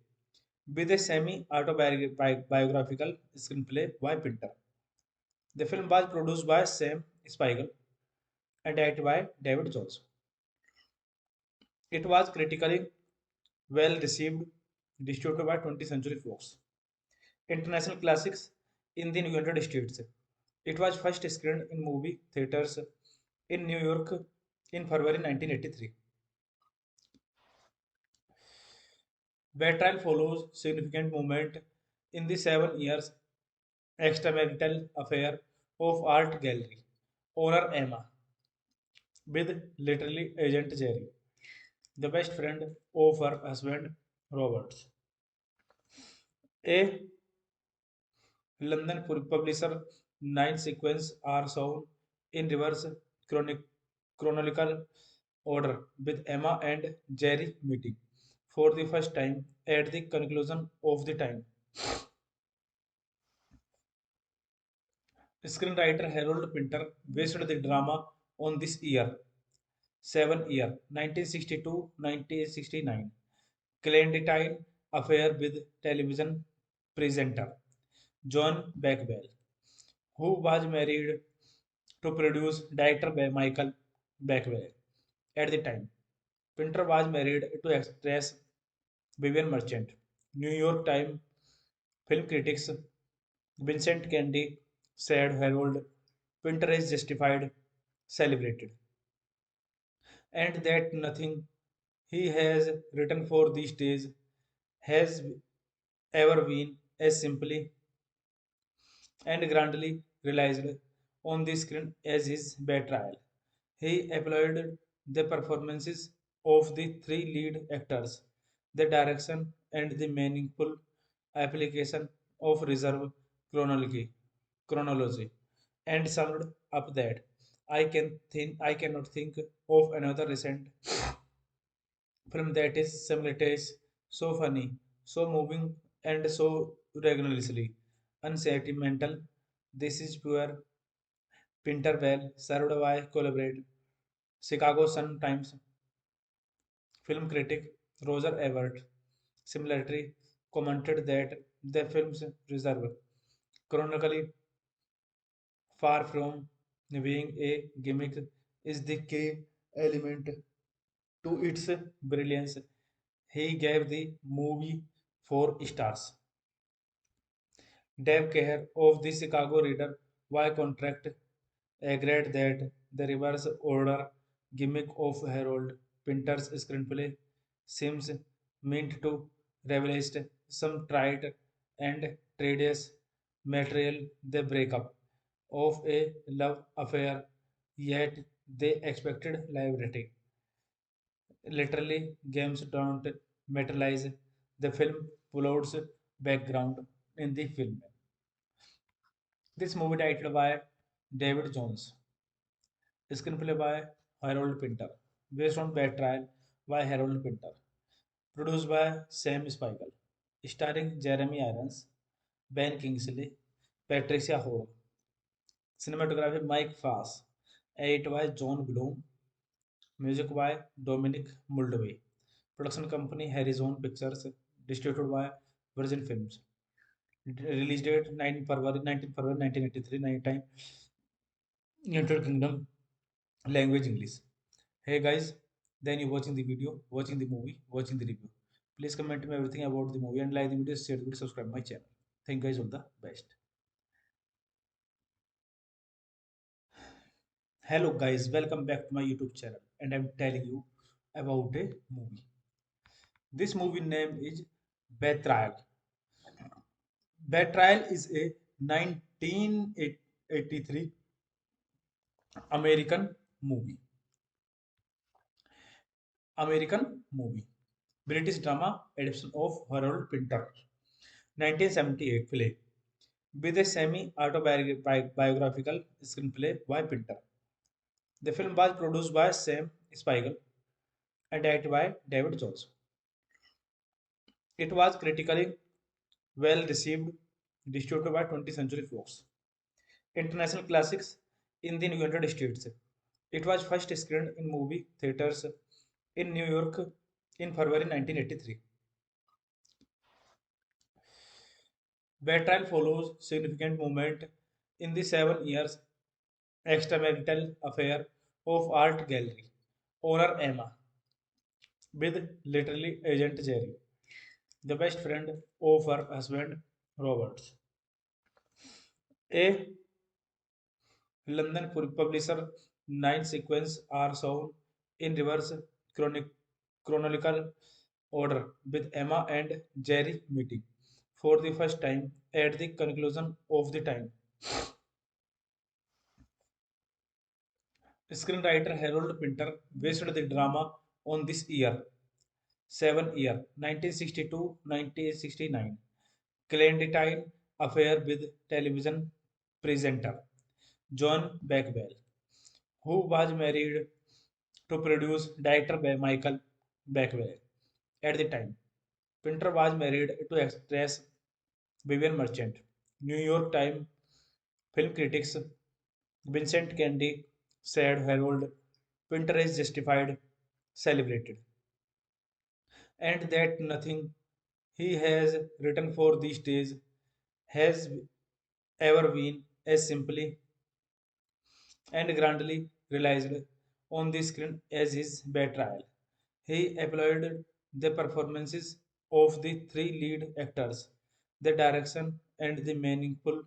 with a semi-autobiographical screenplay by Pinter. The film was produced by Sam Spiegel and directed by David Jones. It was critically well received, distributed by 20th Century Fox. International classics in the United States. It was first screened in movie theaters in New York in February 1983. Betrayal follows significant movement in the 7 years extramarital affair of art gallery owner Emma with literally agent Jerry, the best friend of her husband Roberts. A London publisher, 9 sequences are shown in reverse chronic, chronological order, with Emma and Jerry meeting for the first time at the conclusion of the time. Screenwriter Harold Pinter based the drama on this year, 7 year, 1962-1969, clandestine affair with television presenter John Beckwell, who was married to produce director Michael Beckwell at the time. Pinter was married to actress Vivian Merchant. New York Times film critics Vincent Candy said Harold Pinter is justified, celebrated, and that nothing he has written for these days has ever been as simply and grandly realized on the screen as his betrayal. He applauded the performances of the three lead actors, the direction, and the meaningful application of reserve chronology, and summed up that I cannot think of another recent film that is simultaneous, so funny, so moving, and so regularly unsentimental. This is pure Pinterville, served by collaborate Chicago Sun-Times film critic Roger Ebert similarly commented that the film's reserve chronically far from being a gimmick is the key element to its brilliance. He gave the movie 4 stars. Dave Kehr of the Chicago Reader by contract agreed that the reverse order gimmick of Harold Pinter's screenplay seems meant to revelate some tried and tedious material, the breakup of a love affair, yet they expected liberty. Literally, games don't materialize. The film plots background in the film. This movie directed by David Jones, screenplay by Harold Pinter, based on Bad Trial by Harold Pinter, produced by Sam Spiegel, starring Jeremy Irons, Ben Kingsley, Patricia Hall, cinematography Mike Fass, edit by John Bloom, music by Dominic Muldovey, production company Horizon Pictures, distributed by Virgin Films. Release date 19 February 1983, night time, United Kingdom, language English. Hey guys, then you watching the video, watching the movie, watching the review. Please comment me everything about the movie and like the video, share the video, subscribe my channel. Thank you guys, all the best. Hello guys, welcome back to my YouTube channel and I'm telling you about a movie. This movie name is Betrayal. Betrayal is a 1983 American movie. American movie. British drama adaptation of Harold Pinter. 1978 film with a semi-autobiographical screenplay by Pinter. The film was produced by Sam Spiegel and directed by David Jones. It was critically well received, distributed by 20th Century Fox. International classics in the United States. It was first screened in movie theaters in New York in February 1983. Betrayal follows significant movement in the 7 years extramarital affair of art gallery owner Emma with literally agent Jerry, the best friend of her husband Roberts. A London publisher, nine sequences are shown in reverse chronic- chronological order, with Emma and Jerry meeting for the first time at the conclusion of the time. Screenwriter Harold Pinter based the drama on this year, 7 year, 1962-1969, clandestine affair with television presenter John Beckwell, who was married to produce director by Michael Beckwell at the time. Pinter was married to actress Vivian Merchant. New York Times film critics Vincent Candy said Harold Pinter is justified, celebrated, and that nothing he has written for these days has ever been as simply and grandly realized on the screen as his betrayal. He applauded the performances of the three lead actors, the direction and the meaningful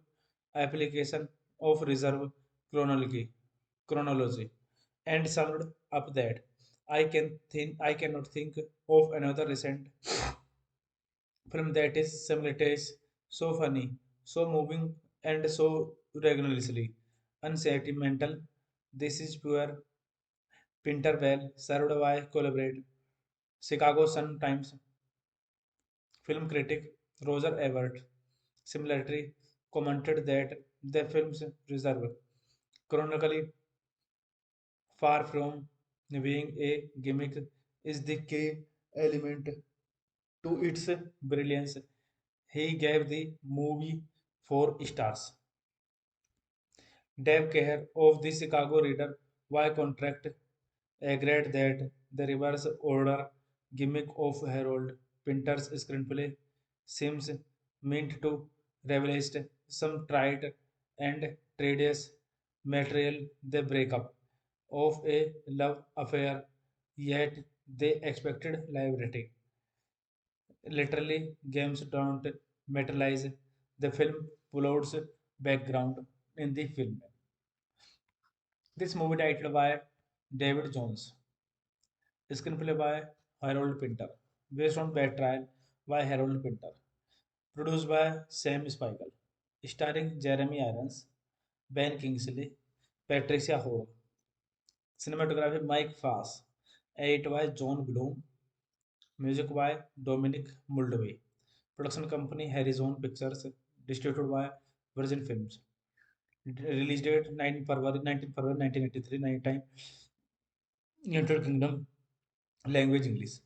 application of reserve chronology, and summed up that I cannot think of another recent film that is simultaneous, so funny, so moving, and so regularly unsentimental. This is pure Pinterville, served by collaborate Chicago Sun-Times film critic Roger Ebert similarly commented that the film's reserve chronically far from being a gimmick is the key element to its brilliance. He gave the movie 4 stars. Dave Kehr of the Chicago Reader by contract agreed that the reverse order gimmick of Harold Pinter's screenplay seems meant to revelaste some tried and tedious material, the breakup of a love affair, yet they expected liability. Literally, games don't materialize. The film plots background in the film. This movie titled by David Jones, screenplay by Harold Pinter, based on Bad Trial by Harold Pinter, produced by Sam Spiegel, starring Jeremy Irons, Ben Kingsley, Patricia Hore, cinematography Mike Fass, edit by John Bloom, music by Dominic Muldovey, production company Horizon Pictures, distributed by Virgin Films. Release date 19 February 1983, night time, United Kingdom, language English.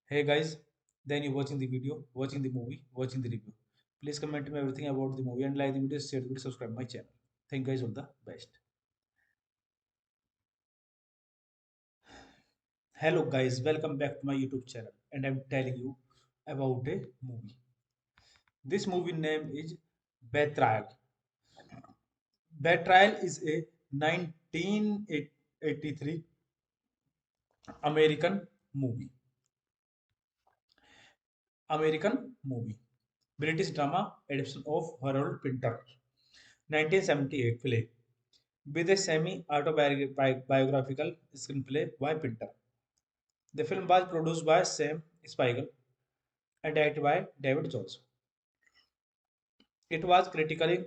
Hey guys, then you watching the video, watching the movie, watching the review. Please comment me everything about the movie and like the video, share the video, subscribe my channel. Thank you guys, all the best. Hello guys, welcome back to my YouTube channel and I'm telling you about a movie. This movie name is Betrayal. Betrayal is a 1983 American movie. American movie. British drama adaptation of Harold Pinter. 1978 play with a semi-autobiographical screenplay by Pinter. The film was produced by Sam Spiegel and directed by David Jones. It was critically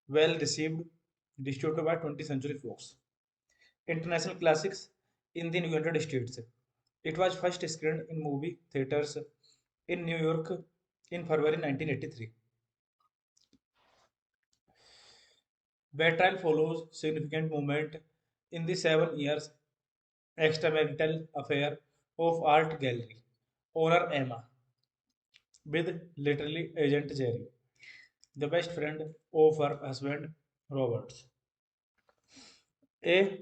well received, distributed by 20th Century Fox. International classics in the United States. It was first screened in movie theaters in New York in February 1983. Betrayal follows significant movement in the 7 years extramarital affair of art gallery owner Emma with literally agent Jerry, the best friend of her husband Roberts. A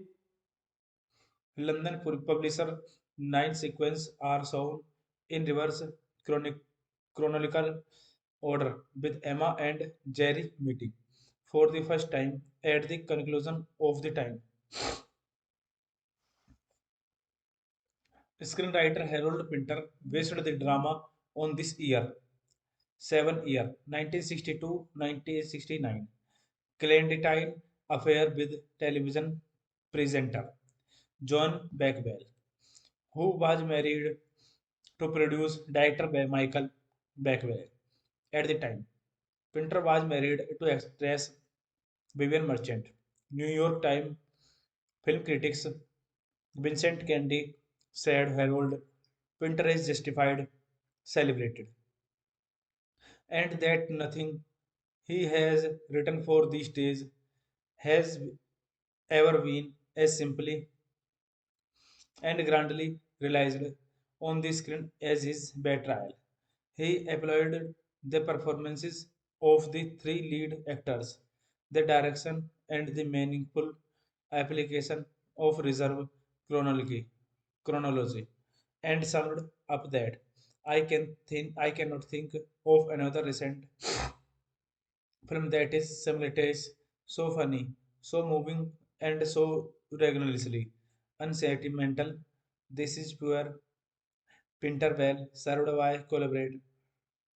London publisher, nine sequences are shown in reverse chronic, chronological order, with Emma and Jerry meeting for the first time at the conclusion of the time. Screenwriter Harold Pinter based the drama on this year, 7 year 1962-1969 clandestine affair with television presenter John Beckwell, who was married to producer director Michael Beckwell. At the time, Pinter was married to actress Vivian Merchant. New York Times film critics Vincent Candy said Harold Pinter is justified, celebrated, and that nothing he has written for these days has ever been as simply and grandly realized on the screen as his betrayal. He applauded the performances of the three lead actors, the direction, and the meaningful application of reserve chronology, and summed up that I cannot think of another recent film that is simultaneous, so funny, so moving, and so regularly unsentimental. This is pure Pinterville, served by collaborate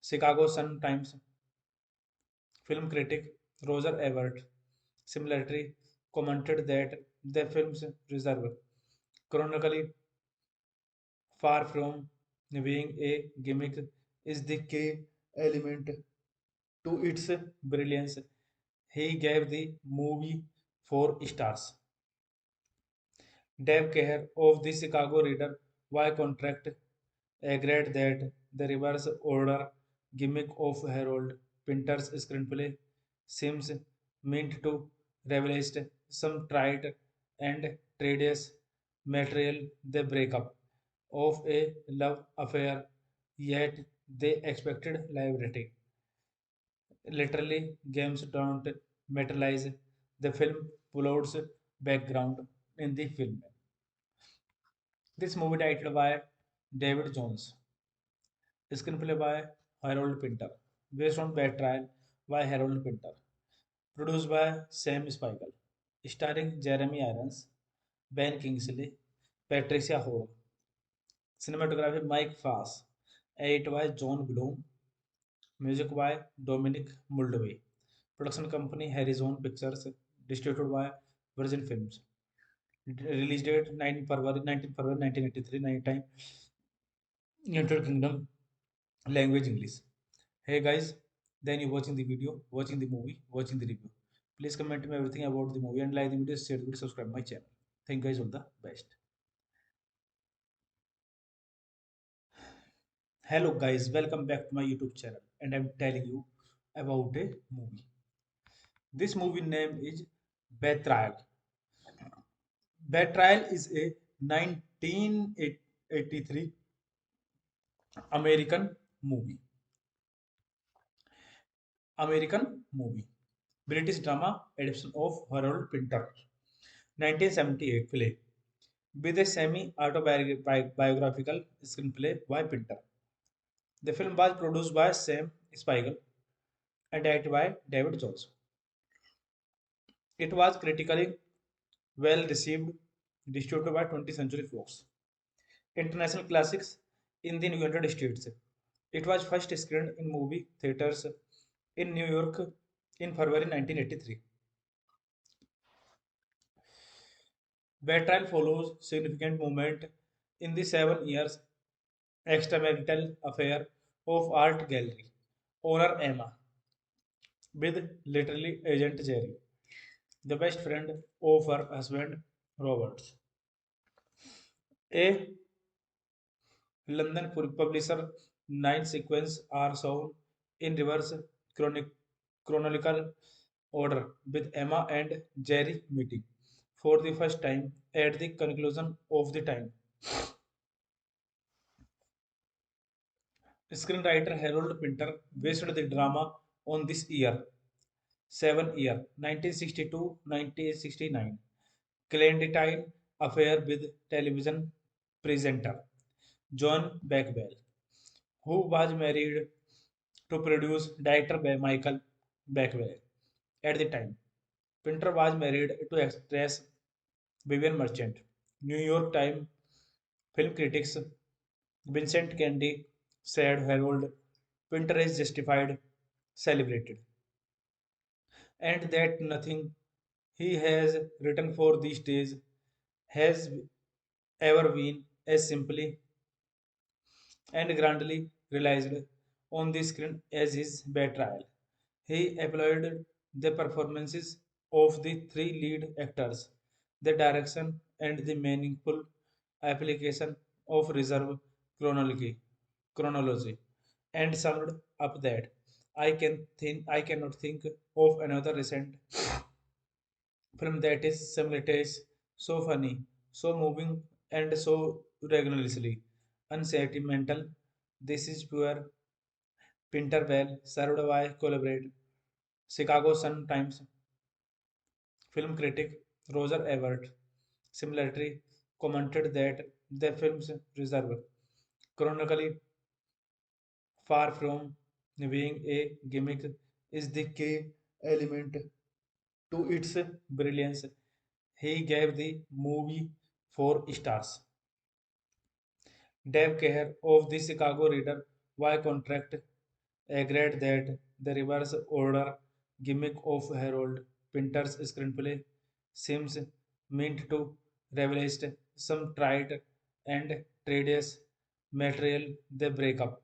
Chicago Sun-Times film critic Roger Ebert similarly commented that the film's reserve chronically far from being a gimmick is the key element to its brilliance. He gave the movie 4 stars. Dave Kehr of the Chicago Reader by contract agreed that the reverse order gimmick of Harold Pinter's screenplay seems meant to revelate some tried and tedious material, the breakup of a love affair, yet they expected liberty. Literally, games don't materialize the film plots background in the film. This movie directed by David Jones, screenplay by Harold Pinter, based on Bad Trial by Harold Pinter, produced by Sam Spiegel, starring Jeremy Irons, Ben Kingsley, Patricia Hall, cinematography Mike Fass, edit by John Bloom, music by Dominic Muldovey, production company Horizon Pictures, distributed by Virgin Films. Release date 19 February 1983, night time, United Kingdom, language English. Hey guys, then you watching the video, watching the movie, watching the review. Please comment me everything about the movie and like the video, share the video, subscribe my channel. Thank you guys all the best. Hello guys, welcome back to my YouTube channel and I'm telling you about a movie. This movie name is Betrayal. Betrayal is a 1983 American movie. American movie. British drama adaptation of Harold Pinter. 1978 play with a semi-autobiographical screenplay by Pinter. The film was produced by Sam Spiegel and directed by David Jones. It was critically well received, distributed by 20th Century Fox. International classics in the United States. It was first screened in movie theaters in New York in February 1983. Betrayal follows significant movement in the 7 years extramarital affair of art gallery owner Emma with literally agent Jerry, the best friend of her husband Roberts. A London publisher, 9 sequences are shown in reverse chronic, chronological order, with Emma and Jerry meeting for the first time at the conclusion of the time. Screenwriter Harold Pinter based the drama on this year, 7 year, 1962-1969, clandestine affair with television presenter John Beckwell, who was married to produce director Michael Beckwell. At the time, Pinter was married to actress Vivian Merchant. New York Times film critics Vincent Candy said Harold Pinter is justified, celebrated, and that nothing he has written for these days has ever been as simply and grandly realized on the screen as his betrayal. He applauded the performances of the three lead actors, the direction and the meaningful application of reserve chronology, and summed up that I cannot think of another recent film that is simultaneous, so funny, so moving, and so regularly unsentimental. This is pure Pinterville, served by collaborate Chicago Sun-Times film critic Roger Ebert similarly commented that the film's reserve chronically far from being a gimmick is the key element to its brilliance. He gave the movie 4 stars. Dave Kehr of the Chicago Reader by contract agreed that the reverse order gimmick of Harold Pinter's screenplay seems meant to revelate some tried and tedious material, the breakup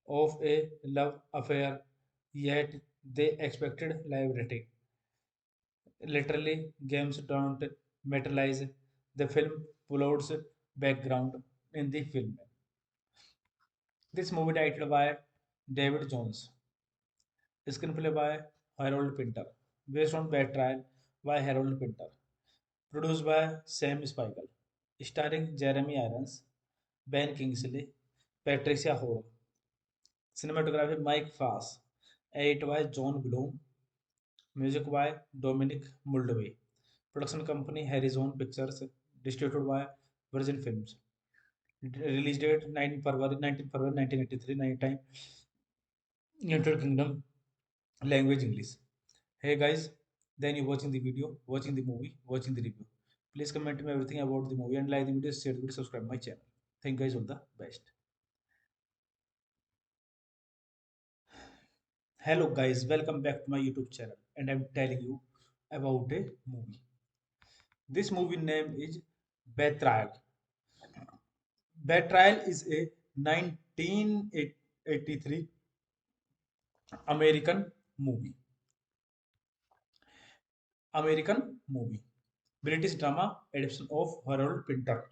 of a love affair, yet they expected liberty. Literally, games don't materialize. The film plots background in the film. This movie titled by David Jones, screenplay by Harold Pinter, based on Bad Trial by Harold Pinter, produced by Sam Spiegel, starring Jeremy Irons, Ben Kingsley, Patricia Hore, cinematography Mike Fass, edit by John Bloom, music by Dominic Muldovey, production company Horizon Pictures, distributed by Virgin Films. Release date 19 February 1983, night time, United Kingdom, language English. Hey guys, then you watching the video, watching the movie, watching the review. Please comment me everything about the movie and like the video, share the video, subscribe my channel. Thank you guys, all the best. Hello guys, welcome back to my YouTube channel and I'm telling you about a movie. This movie name is Betrayal. Betrayal is a 1983 American movie. American movie. British drama adaptation of Harold Pinter.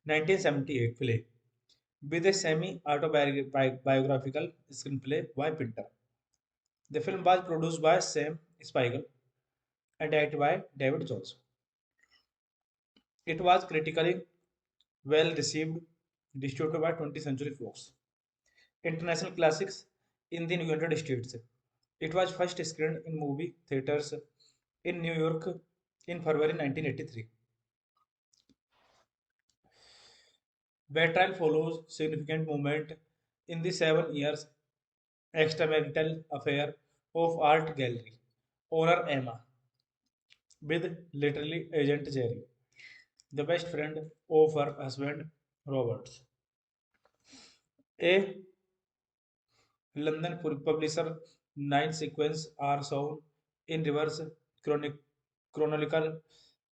1978 play with a semi-autobiographical screenplay by Pinter. The film was produced by Sam Spiegel and directed by David Jones. It was critically well received, distributed by 20th Century Fox. International classics in the United States. It was first screened in movie theaters in New York in February 1983. Betrayal follows significant moment in the 7 years extramarital affair of art gallery owner Emma with literally agent Jerry, the best friend of her husband Roberts. A London publisher, 9 sequences are shown in reverse chronic, chronological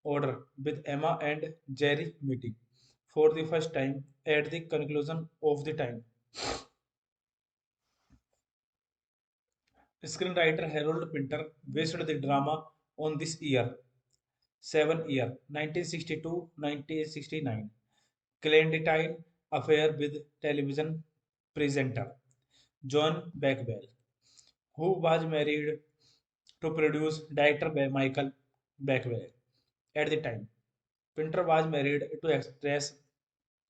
order with Emma and Jerry meeting for the first time at the conclusion of the time. Screenwriter Harold Pinter based the drama on this year, 7 year, 1962-1969, clandestine affair with television presenter John Beckwell, who was married to produce director Michael Beckwell at the time. Pinter was married to actress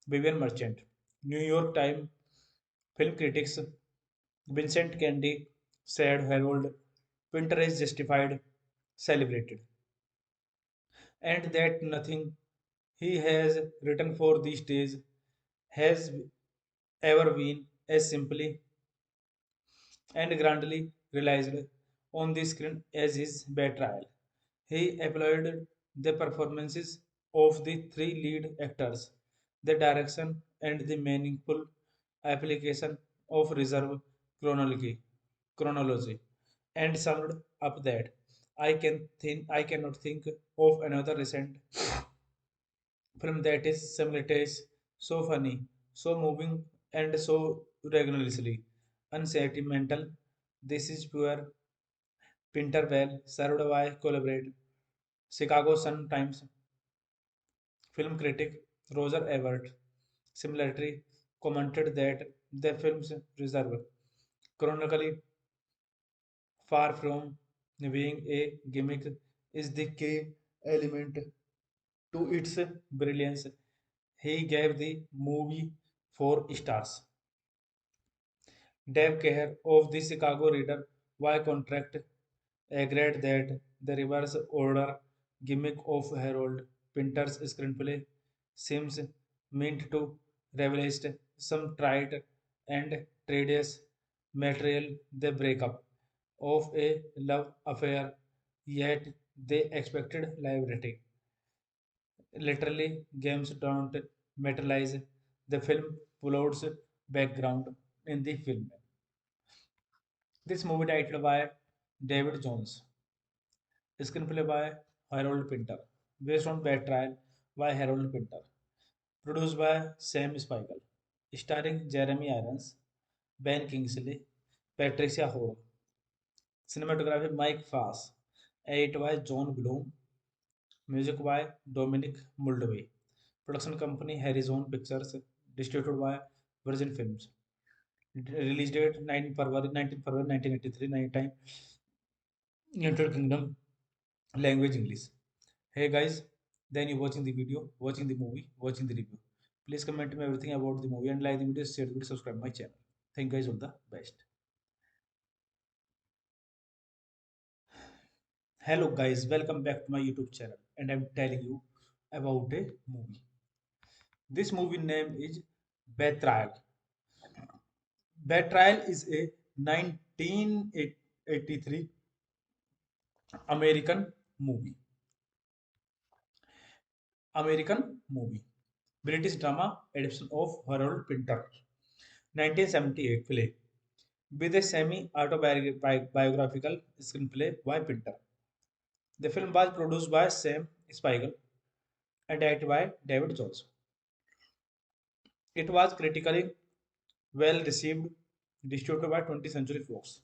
Vivian Merchant. New York Times film critics Vincent Candy said Harold Pinter is justified, celebrated, and that nothing he has written for these days has ever been as simply and grandly realized on the screen as his betrayal. He applauded the performances of the three lead actors, the direction and the meaningful application of reserve chronology, and summed up that I cannot think of another recent film that is simultaneous, so funny, so moving, and so regularly unsentimental. This is pure Pinterville, served by collaborate Chicago Sun Times film critic Roger Ebert similarly commented that the film's reserve chronically far from being a gimmick is the key element to its brilliance. He gave the movie 4 stars. Dave Kehr of the Chicago Reader by contract agreed that the reverse order gimmick of Harold Pinter's screenplay seems meant to revelate some trite and tedious material, the breakup of a love affair, yet they expected liability. Literally, games don't materialize. The film plots background in the film. This movie titled by David Jones, screenplay by Harold Pinter, based on Bad Trial by Harold Pinter, produced by Sam Spiegel, starring Jeremy Irons, Ben Kingsley, Patricia Hall, cinematography Mike Fass, edit by John Bloom, music by Dominic Muldaway, production company Horizon Pictures, distributed by Virgin Films. Release date 19 February 1983, night time, United Kingdom, language English. Hey guys, then you watching the video, watching the movie, watching the review. Please comment me everything about the movie and like the video, share the video, subscribe my channel. Thank you guys, all the best. Hello guys, welcome back to my YouTube channel and I'm telling you about a movie. This movie name is Betrayal. Betrayal is a 1983 American movie. American movie. British drama adaptation of Harold Pinter. 1978 film with a semi-autobiographical screenplay by Pinter. The film was produced by Sam Spiegel and directed by David Jones. It was critically well received, distributed by 20th Century Fox.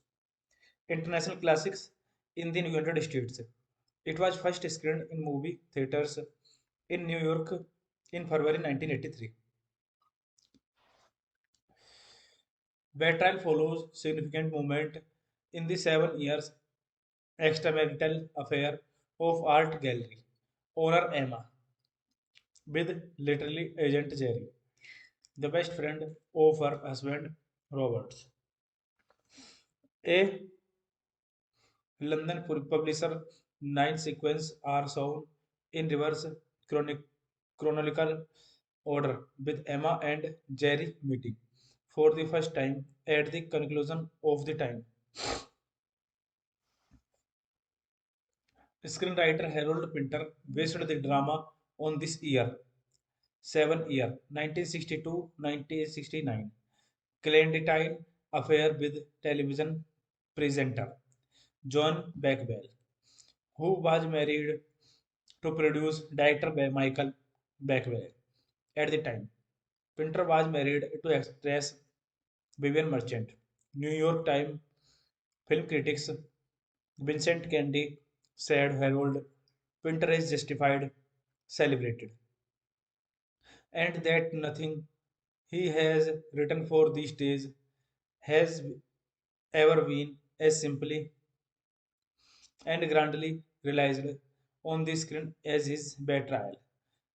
International classics in the United States. It was first screened in movie theaters in New York in February 1983. Betrayal follows significant movement in the 7 years extramarital affair of art gallery owner Emma with literally agent Jerry, the best friend of her husband Roberts. A London publisher, 9 sequences are shown in reverse chronic, chronological order, with Emma and Jerry meeting for the first time at the conclusion of the time. Screenwriter Harold Pinter based the drama on this year, 7 year, 1962-1969, clandestine affair with television presenter John Beckwell, who was married to produce director Michael Beckwell at the time. Pinter was married to actress Vivian Merchant. New York Times film critics Vincent Candy said Harold Pinter is justified, celebrated, and that nothing he has written for these days has ever been as simply and grandly realized on the screen as his betrayal.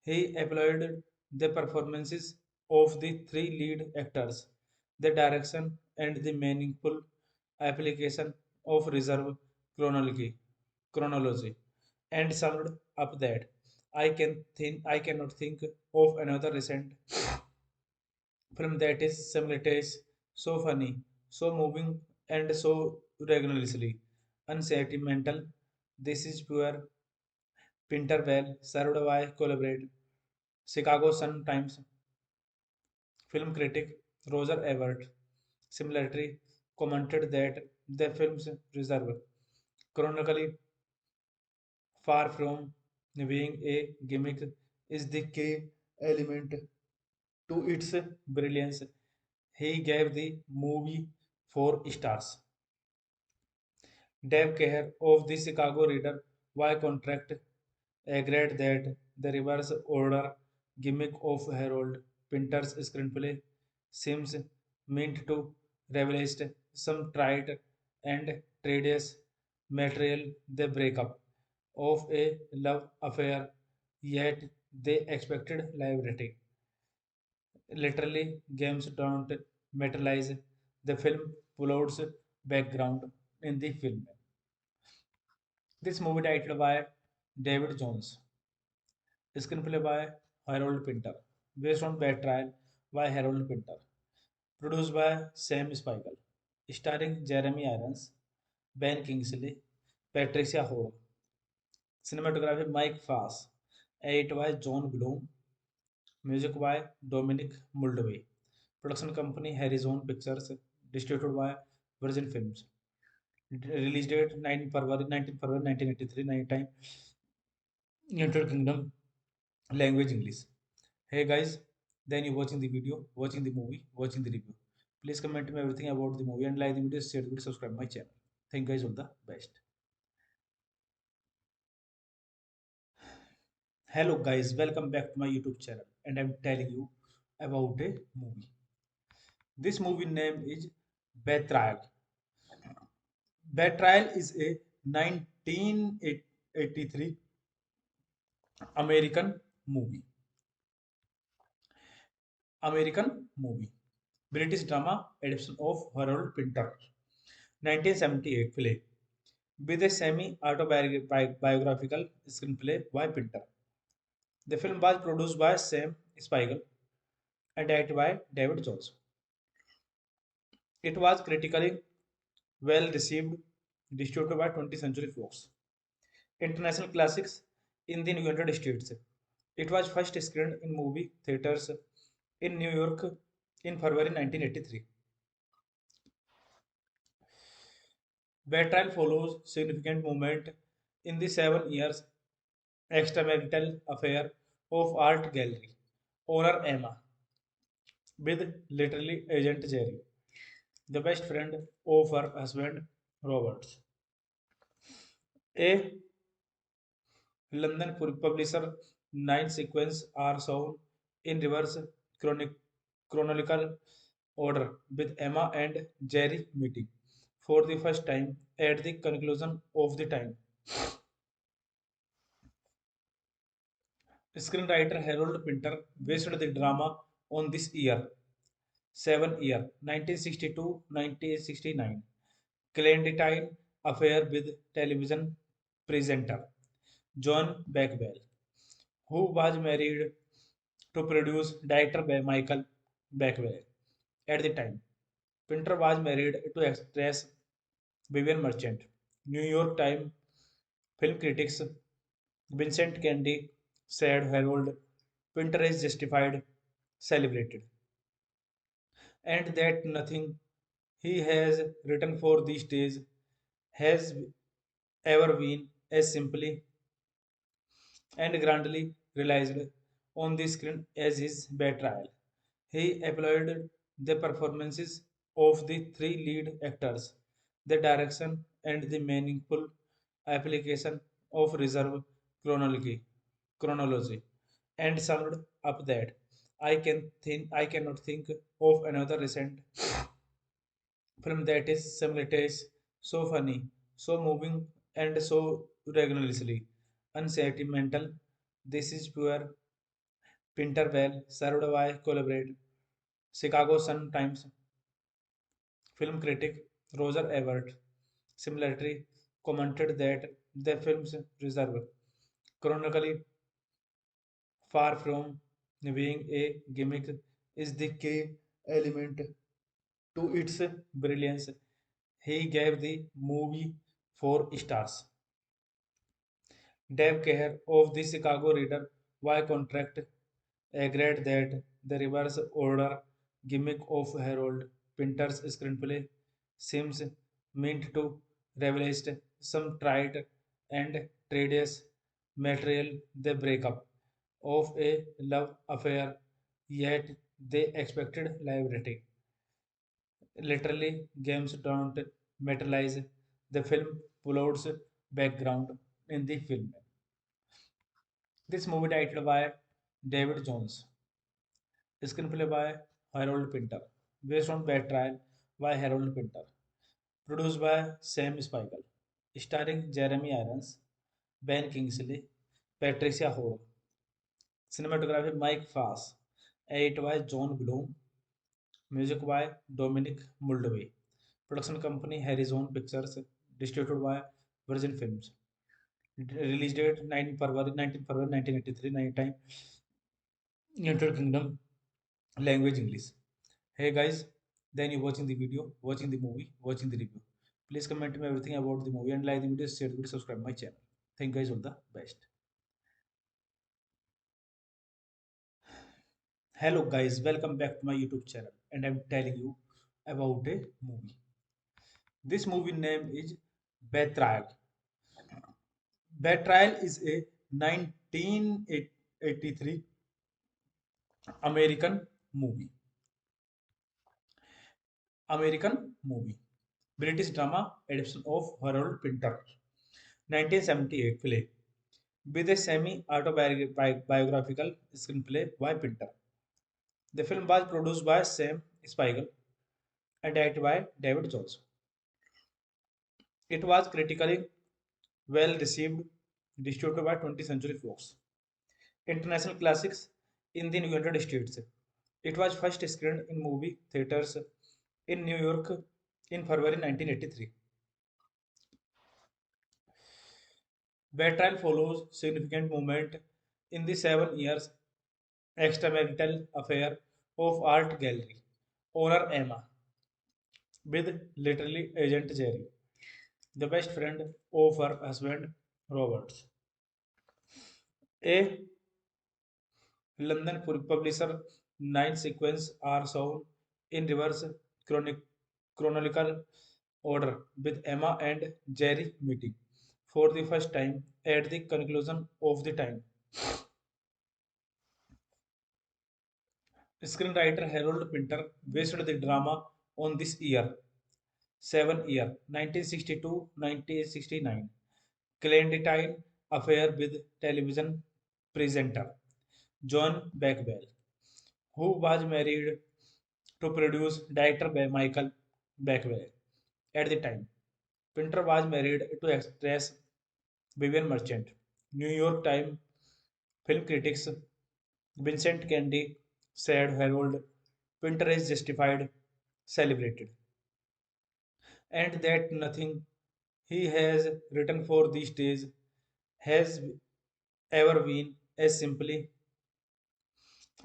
He applauded the performances of the three lead actors, the direction, and the meaningful application of reserve chronology, and summed up that I cannot think of another recent film that is simultaneous, so funny, so moving, and so regularly unsentimental. This is pure Pinterville, served by collaborate Chicago Sun Times film critic Roger Ebert. Similarly commented that the film's reserve chronically far from being a gimmick is the key element to its brilliance. He gave the movie 4 stars. Dave Kehr of the Chicago Reader Y contract agreed that the reverse order gimmick of Harold Pinter's screenplay seems meant to revelate some tried and tedious material, the breakup of a love affair, yet they expected liberty. Literally, games don't materialize. The film plots background in the film. This movie directed by David Jones, screenplay by Harold Pinter, based on Bad Trial by Harold Pinter, produced by Sam Spiegel, starring Jeremy Irons, Ben Kingsley, Patricia Hall, cinematography Mike Fass, edit by John Bloom, music by Dominic Moldovay, production company Horizon Pictures, distributed by Virgin Films. Release date 19 February 1983, night time, United Kingdom, language English. Hey guys, then you watching the video, watching the movie, watching the review. Please comment me everything about the movie and like the video, share the video, subscribe my channel. Thank you guys, all the best. Hello guys, welcome back to my YouTube channel and I'm telling you about a movie. This movie name is Betrayal. Betrayal is a 1983 American movie. American movie. British drama adaptation of Harold Pinter. 1978 film with a semi-autobiographical screenplay by Pinter. The film was produced by Sam Spiegel and directed by David Jones. It was critically well received, distributed by 20th Century Fox. International classics in the United States. It was first screened in movie theaters in New York in February 1983. Betrayal follows significant movement in the 7 years extramarital affair of art gallery owner Emma with literally agent Jerry, the best friend of her husband Roberts. A London publisher, 9 sequences are shown in reverse chronological order with Emma and Jerry meeting for the first time at the conclusion of the time. Screenwriter Harold Pinter based the drama on this year, 7 year, 1962-1969, clandestine affair with television presenter John Beckwell, who was married to produce director by Michael Beckwell at the time. Pinter was married to actress Vivian Merchant. New York Times film critics Vincent Candy said Harold Pinter is justified, celebrated, and that nothing he has written for the stage has ever been as simply and grandly realized on the screen as his betrayal. He applauded the performances of the three lead actors, the direction, and the meaningful application of reserve chronology, and summed up that I cannot think of another recent film that is simultaneous, so funny, so moving, and so regularly unsentimental. This is pure Pinterville, served by collaborate Chicago Sun-Times film critic Roger Ebert similarly commented that the film's reserve chronically far from being a gimmick is the key element to its brilliance. He gave the movie 4 stars. Dave Kehr of the Chicago Reader by contract agreed that the reverse order gimmick of Harold Pinter's screenplay seems meant to revelate some tried and tedious material they break up of a love affair, yet they expected liberty. Literally, games don't materialize. The film plots background in the film. This movie titled by David Jones, screenplay by Harold Pinter, based on Bad Trial by Harold Pinter, produced by Sam Spiegel, starring Jeremy Irons, Ben Kingsley, Patricia Hall, cinematography Mike Fass, edit by John Bloom, music by Dominic Muldovey, production company Horizon Pictures, distributed by Virgin Films. Release date 19 February 1983, night time, United Kingdom, language English. Hey guys, then you watching the video, watching the movie, watching the review. Please comment me everything about the movie and like the video, share the video, subscribe my channel. Thank you guys, all the best. Hello guys, welcome back to my YouTube channel and I'm telling you about a movie. This movie name is Betrayal. Betrayal is a 1983 American movie. American movie. British drama adaptation of Harold Pinter. 1978 play with a semi-autobiographical screenplay by Pinter. The film was produced by Sam Spiegel and directed by David Jones. It was critically well received, distributed by 20th Century Fox. International classics in the United States. It was first screened in movie theaters in New York in February 1983. Betrayal follows significant movement in the 7 years extramarital affair of art gallery owner Emma with literally agent Jerry, the best friend of her husband Roberts. A London publisher, 9 sequences are shown in reverse chronic, chronological order with Emma and Jerry meeting for the first time at the conclusion of the time. Screenwriter Harold Pinter based the drama on this year, 7 year, 1962-1969, clandestine affair with television presenter John Beckwell, who was married to produce director Michael Beckwell at the time. Pinter was married to actress Vivian Merchant. New York Times film critics Vincent Candy said Harold Pinter is justified, celebrated, and that nothing he has written for these days has ever been as simply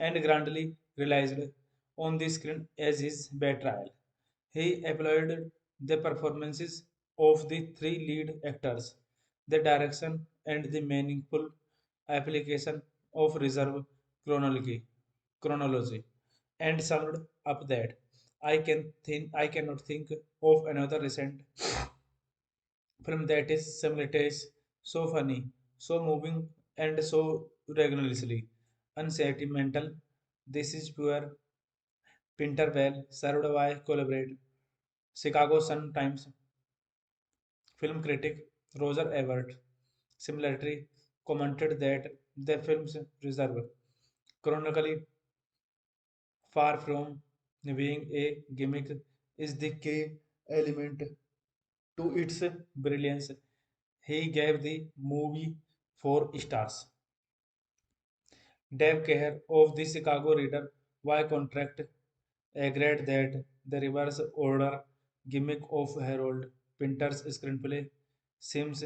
and grandly realized on the screen as his betrayal. He applauded the performances of the three lead actors, the direction and the meaningful application of reserve chronology, and summed up that I cannot think of another recent film that is simultaneous, so funny, so moving, and so regularly unsentimental. This is pure Pinterville, served by collaborate Chicago Sun-Times film critic Roger Ebert similarly commented that the film's reserve chronically far from being a gimmick is the key element to its brilliance. He gave the movie 4 stars. Dave Kehr of the Chicago Reader by contract agreed that the reverse order gimmick of Harold Pinter's screenplay seems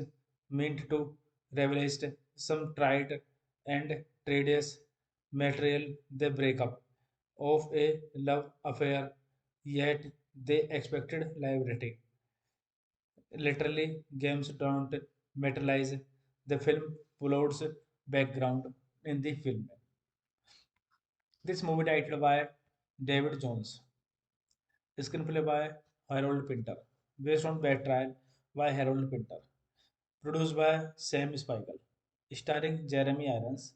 meant to revelate some tried and tedious material they break up of a love affair, yet they expected liberty. Literally, games don't materialize. The film plots background in the film. This movie titled by David Jones, screenplay by Harold Pinter, based on Bad Trial by Harold Pinter, produced by Sam Spiegel, starring Jeremy Irons,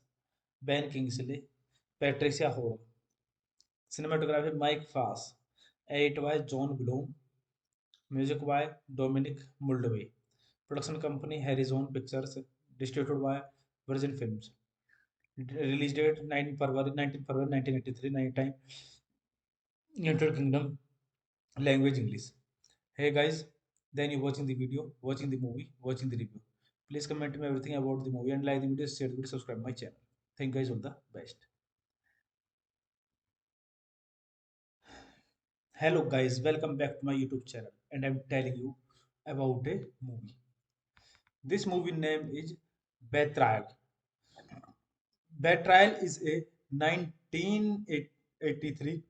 Ben Kingsley, Patricia Hall, cinematography Mike Fass, edit by John Bloom, music by Dominic Muldovey, production company Horizon Pictures, distributed by Virgin Films. Release date 19 February 1983, night time, United Kingdom, language English. Hey guys, then you watching the video, watching the movie, watching the review. Please comment me everything about the movie and like the video, share the video, subscribe my channel. Thank you guys, all the best. Hello guys, welcome back to my YouTube channel and I'm telling you about a movie. This movie name is Betrayal. Betrayal is a 1983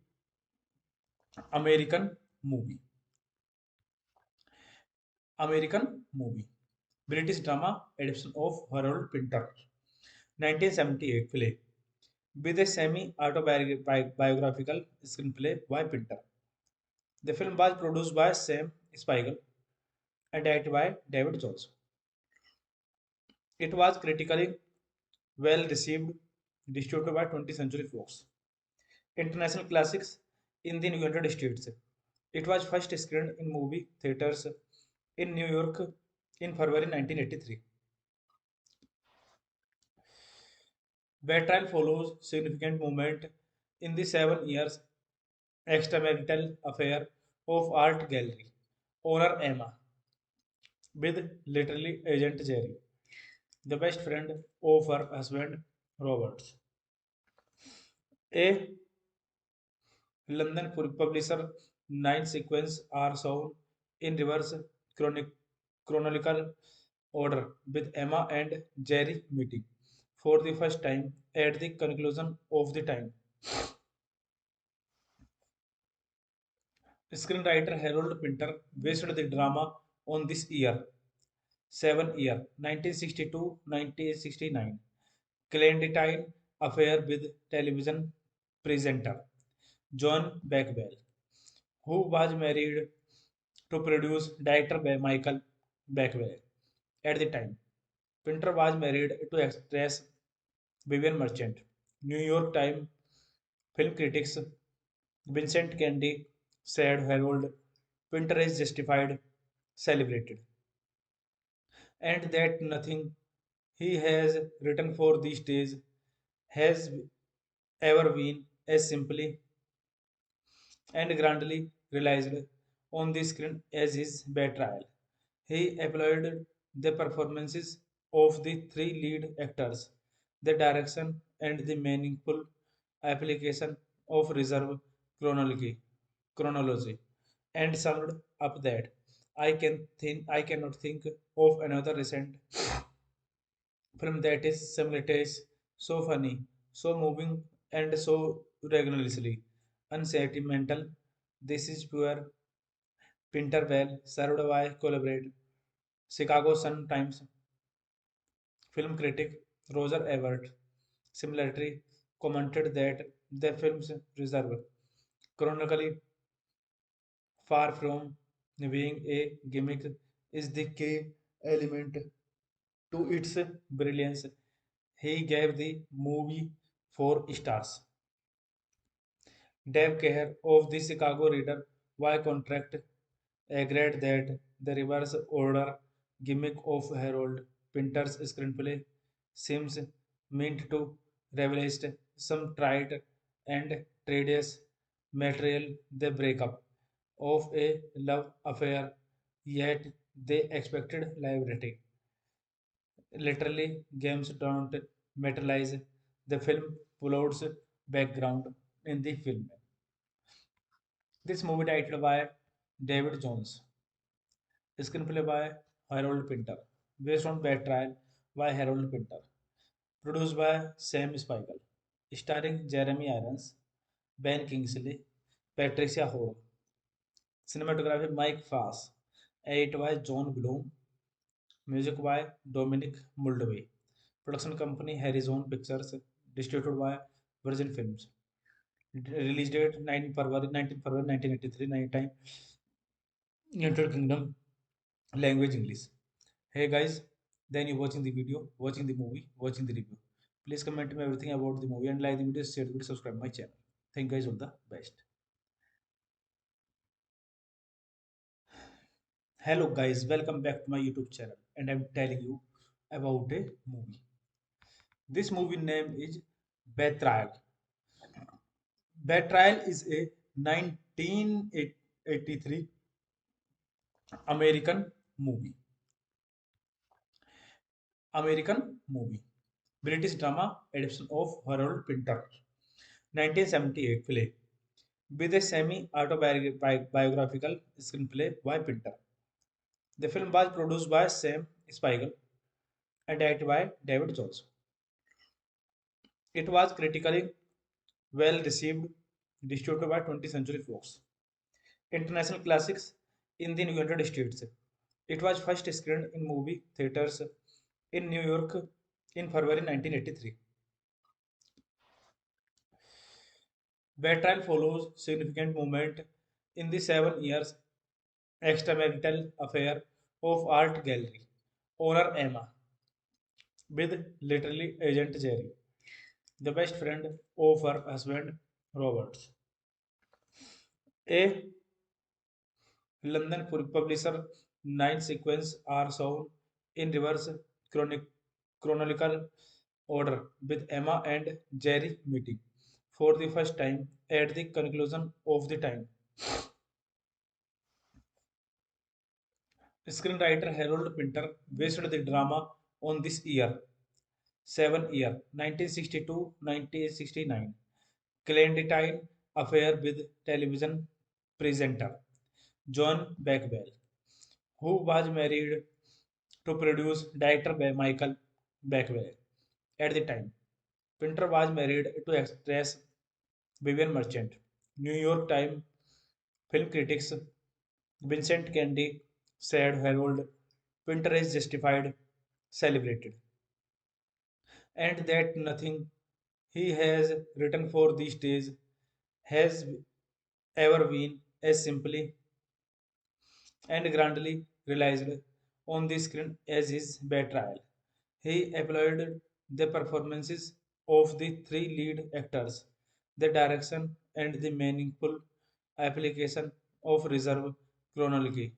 American movie. American movie. British drama adaptation of Harold Pinter. 1978 play with a semi-autobiographical screenplay by Pinter. The film was produced by Sam Spiegel and directed by David Jones. It was critically well received, distributed by 20th Century Fox. International classics in the United States. It was first screened in movie theaters in New York in February 1983. Betrayal follows significant movement in the 7 years extramarital affair of art gallery owner Emma with literally agent Jerry, the best friend of her husband Roberts. A London publisher, 9 sequences are shown in reverse chronic, chronological order, with Emma and Jerry meeting for the first time at the conclusion of the time. Screenwriter Harold Pinter based the drama on this year, 7 year, 1962-1969, clandestine affair with television presenter John Beckwell, who was married to produce director Michael Beckwell at the time. Pinter was married to actress Vivian Merchant. New York Times film critics Vincent Candy said Harold Pinter is justified, celebrated, and that nothing he has written for these days has ever been as simply and grandly realized on the screen as his betrayal. He applauded the performances of the three lead actors, the direction, and the meaningful application of reserve chronology, and summed up that I cannot think of another recent film that is simultaneous, so funny, so moving, and so regularly unsentimental. This is pure Pinterville, served by collaborate Chicago Sun-Times film critic Roger Ebert similarly commented that the film's reserve chronically far from being a gimmick is the key element to its brilliance. He gave the movie 4 stars. Dave Kehr of the Chicago Reader by contract agreed that the reverse order gimmick of Harold Pinter's screenplay seems meant to revelate some tried and tedious material, the breakup of a love affair, yet they expected liberty. Literally, games don't materialize. The film plots background in the film. This movie directed by David Jones, screenplay by Harold Pinter, based on Bad Trial by Harold Pinter, produced by Sam Spiegel, starring Jeremy Irons, Ben Kingsley, Patricia Hall, cinematography Mike Fass, edit by John Bloom, music by Dominic Muldovey, production company Horizon Pictures, distributed by Virgin Films. Release date 19 February 1983, night time, United Kingdom, language English. Hey guys, then you watching the video, watching the movie, watching the review. Please comment me everything about the movie and like the video, share the video, subscribe my channel. Thank you guys all the best. Hello guys, welcome back to my YouTube channel and I'm telling you about a movie. This movie name is Betrayal. Betrayal is a 1983 American movie. American movie. British drama adaptation of Harold Pinter. 1978 play with a semi-autobiographical screenplay by Pinter. The film was produced by Sam Spiegel and directed by David Jones. It was critically well received, distributed by 20th Century Fox. International classics in the United States. It was first screened in movie theaters in New York in February 1983. Betrayal follows significant moment in the 7 years extramarital affair of art gallery owner Emma with literally agent Jerry, the best friend of her husband Roberts. A London publisher, 9 sequences are shown in reverse chronic, chronological order with Emma and Jerry meeting for the first time at the conclusion of the time. Screenwriter Harold Pinter based the drama on this year, 7 year, 1962-1969, clandestine affair with television presenter John Beckwell, who was married to produce director Michael Beckwell at the time. Pinter was married to actress Vivian Merchant. New York Times film critics Vincent Candy said Harold Pinter is justified, celebrated, and that nothing he has written for these days has ever been as simply and grandly realized on the screen as his betrayal. He applauded the performances of the three lead actors, the direction and the meaningful application of reserve chronology,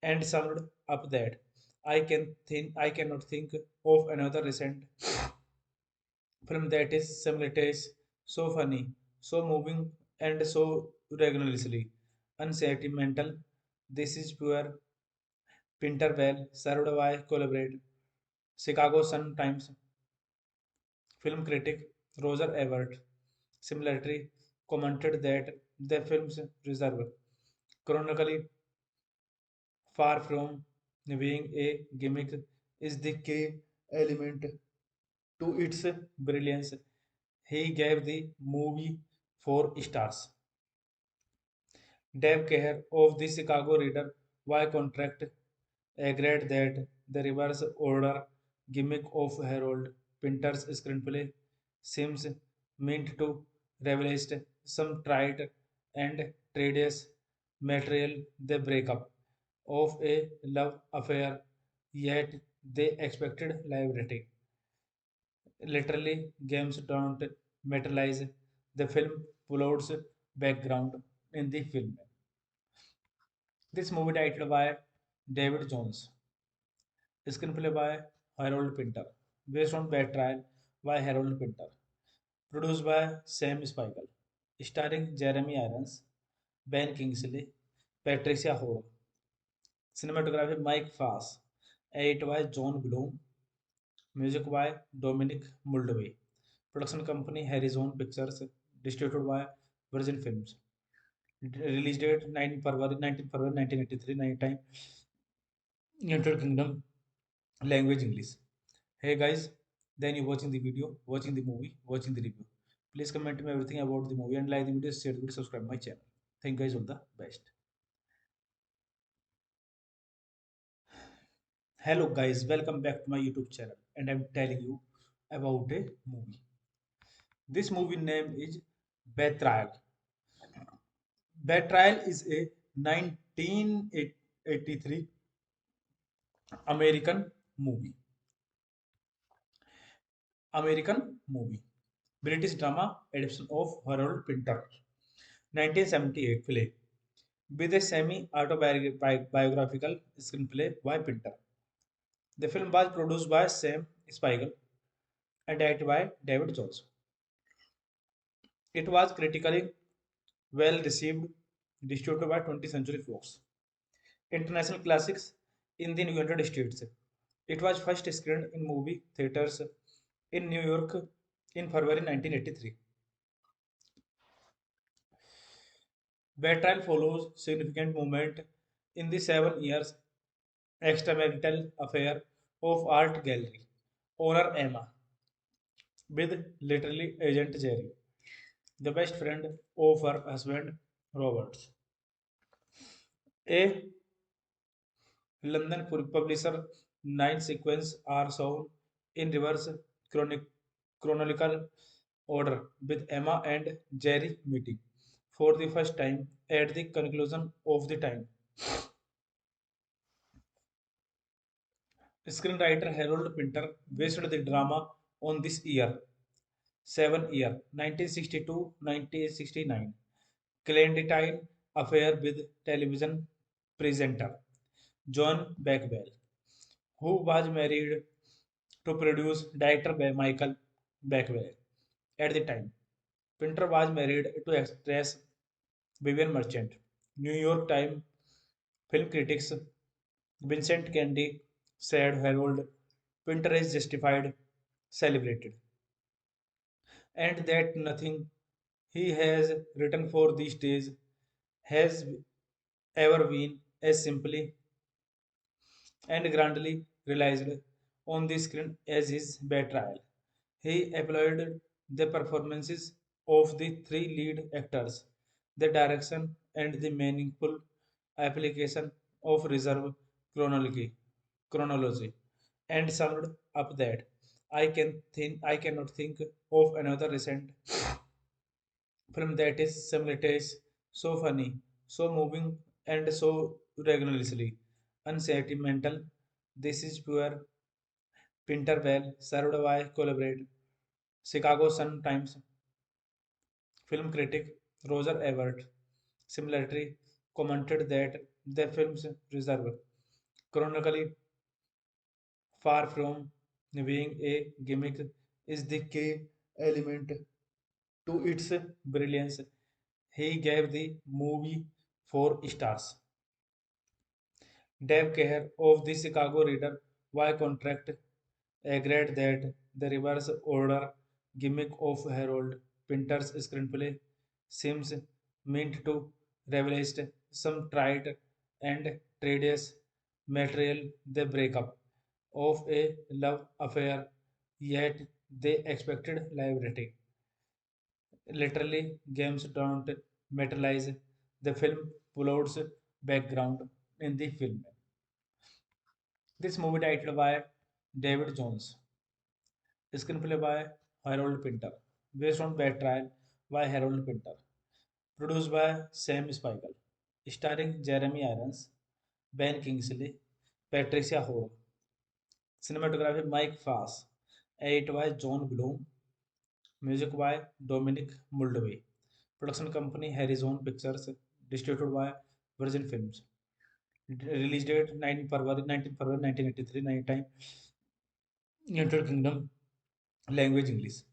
and summed up that I cannot think of another recent film that is simultaneous, so funny, so moving, and so regularly unsentimental. This is pure Pinterville, served by collaborate Chicago Sun-Times film critic Roger Ebert similarly commented that the film's reserve chronically far from being a gimmick is the key element to its brilliance. He gave the movie 4 stars. Dave Kehr of the Chicago Reader by contract agreed that the reverse order gimmick of Harold Pinter's screenplay seems meant to relish some trite and tedious material, the breakup of a love affair, yet they expected liberty. Literally, games don't materialize. The film plots background in the film. This movie titled by David Jones, screenplay by Harold Pinter, based on Bad Trial by Harold Pinter, produced by Sam Spiegel, starring Jeremy Irons, Ben Kingsley, Patricia Howe, cinematography Mike Fass, edit by John Bloom, music by Dominic Moldove, production company Horizon Pictures, distributed by Virgin Films. Release date 9 February 19 February 1983, night time, United Kingdom, language English. Hey guys, then you watching the video, watching the movie, watching the review. Please comment me everything about the movie and like the video, share the video, subscribe my channel. Thank you guys all the best. Hello guys, welcome back to my YouTube channel and I'm telling you about a movie. This movie name is Betrayal. Betrayal is a 1983 American movie. American movie. British drama adaptation of Harold Pinter. 1978 play with a semi-autobiographical screenplay by Pinter. The film was produced by Sam Spiegel and directed by David Jones. It was critically well received, distributed by 20th Century Fox. International classics in the United States. It was first screened in movie theaters in New York in February 1983. Betrayal follows significant movement in the 7 years extramarital affair of art gallery owner Emma with literally agent Jerry, the best friend of her husband Roberts. A London publisher, 9 sequences are shown in reverse chronic, chronological order, with Emma and Jerry meeting for the first time at the conclusion of the time. Screenwriter Harold Pinter based the drama on this year, 7 year, 1962-1969, clandestine affair with television presenter John Beckwell, who was married to produce director Michael Beckwell at the time. Pinter was married to actress Vivian Merchant. New York Times film critics Vincent Candy said Harold Pinter is justified, celebrated, and that nothing he has written for these days has ever been as simply and grandly realized on the screen as his betrayal. He applauded the performances of the three lead actors, the direction, and the meaningful application of reserve chronology, and summed up that I cannot think of another recent film that is simultaneous, so funny, so moving, and so rigorously unsentimental. This is pure Pinterville, served by collaborate Chicago Sun-Times film critic Roger Ebert similarly commented that the film's reserve chronically far from being a gimmick is the key element to its brilliance. He gave the movie 4 stars. Dave Kehr of the Chicago Reader by contract agreed that the reverse order gimmick of Harold Pinter's screenplay seems meant to revelate some tried and tedious material, the breakup of a love affair, yet they expected liability. Literally, games don't materialize the film plots background in the film. This movie directed by David Jones, screenplay by Harold Pinter, based on Betrayal by Harold Pinter, produced by Sam Spiegel, starring Jeremy Irons, Ben Kingsley, Patricia Hall, cinematography Mike Fass, edit by John Bloom, music by Dominic Muldovey, production company Horizon Pictures, distributed by Virgin Films. Release date 19 February 1983, night time, United Kingdom, language English.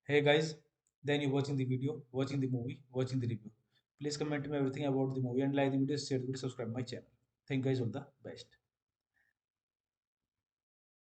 Hey guys, then you watching the video, watching the movie, watching the review. Please comment me everything about the movie and like the video, share the video, subscribe my channel. Thank you guys, all the best.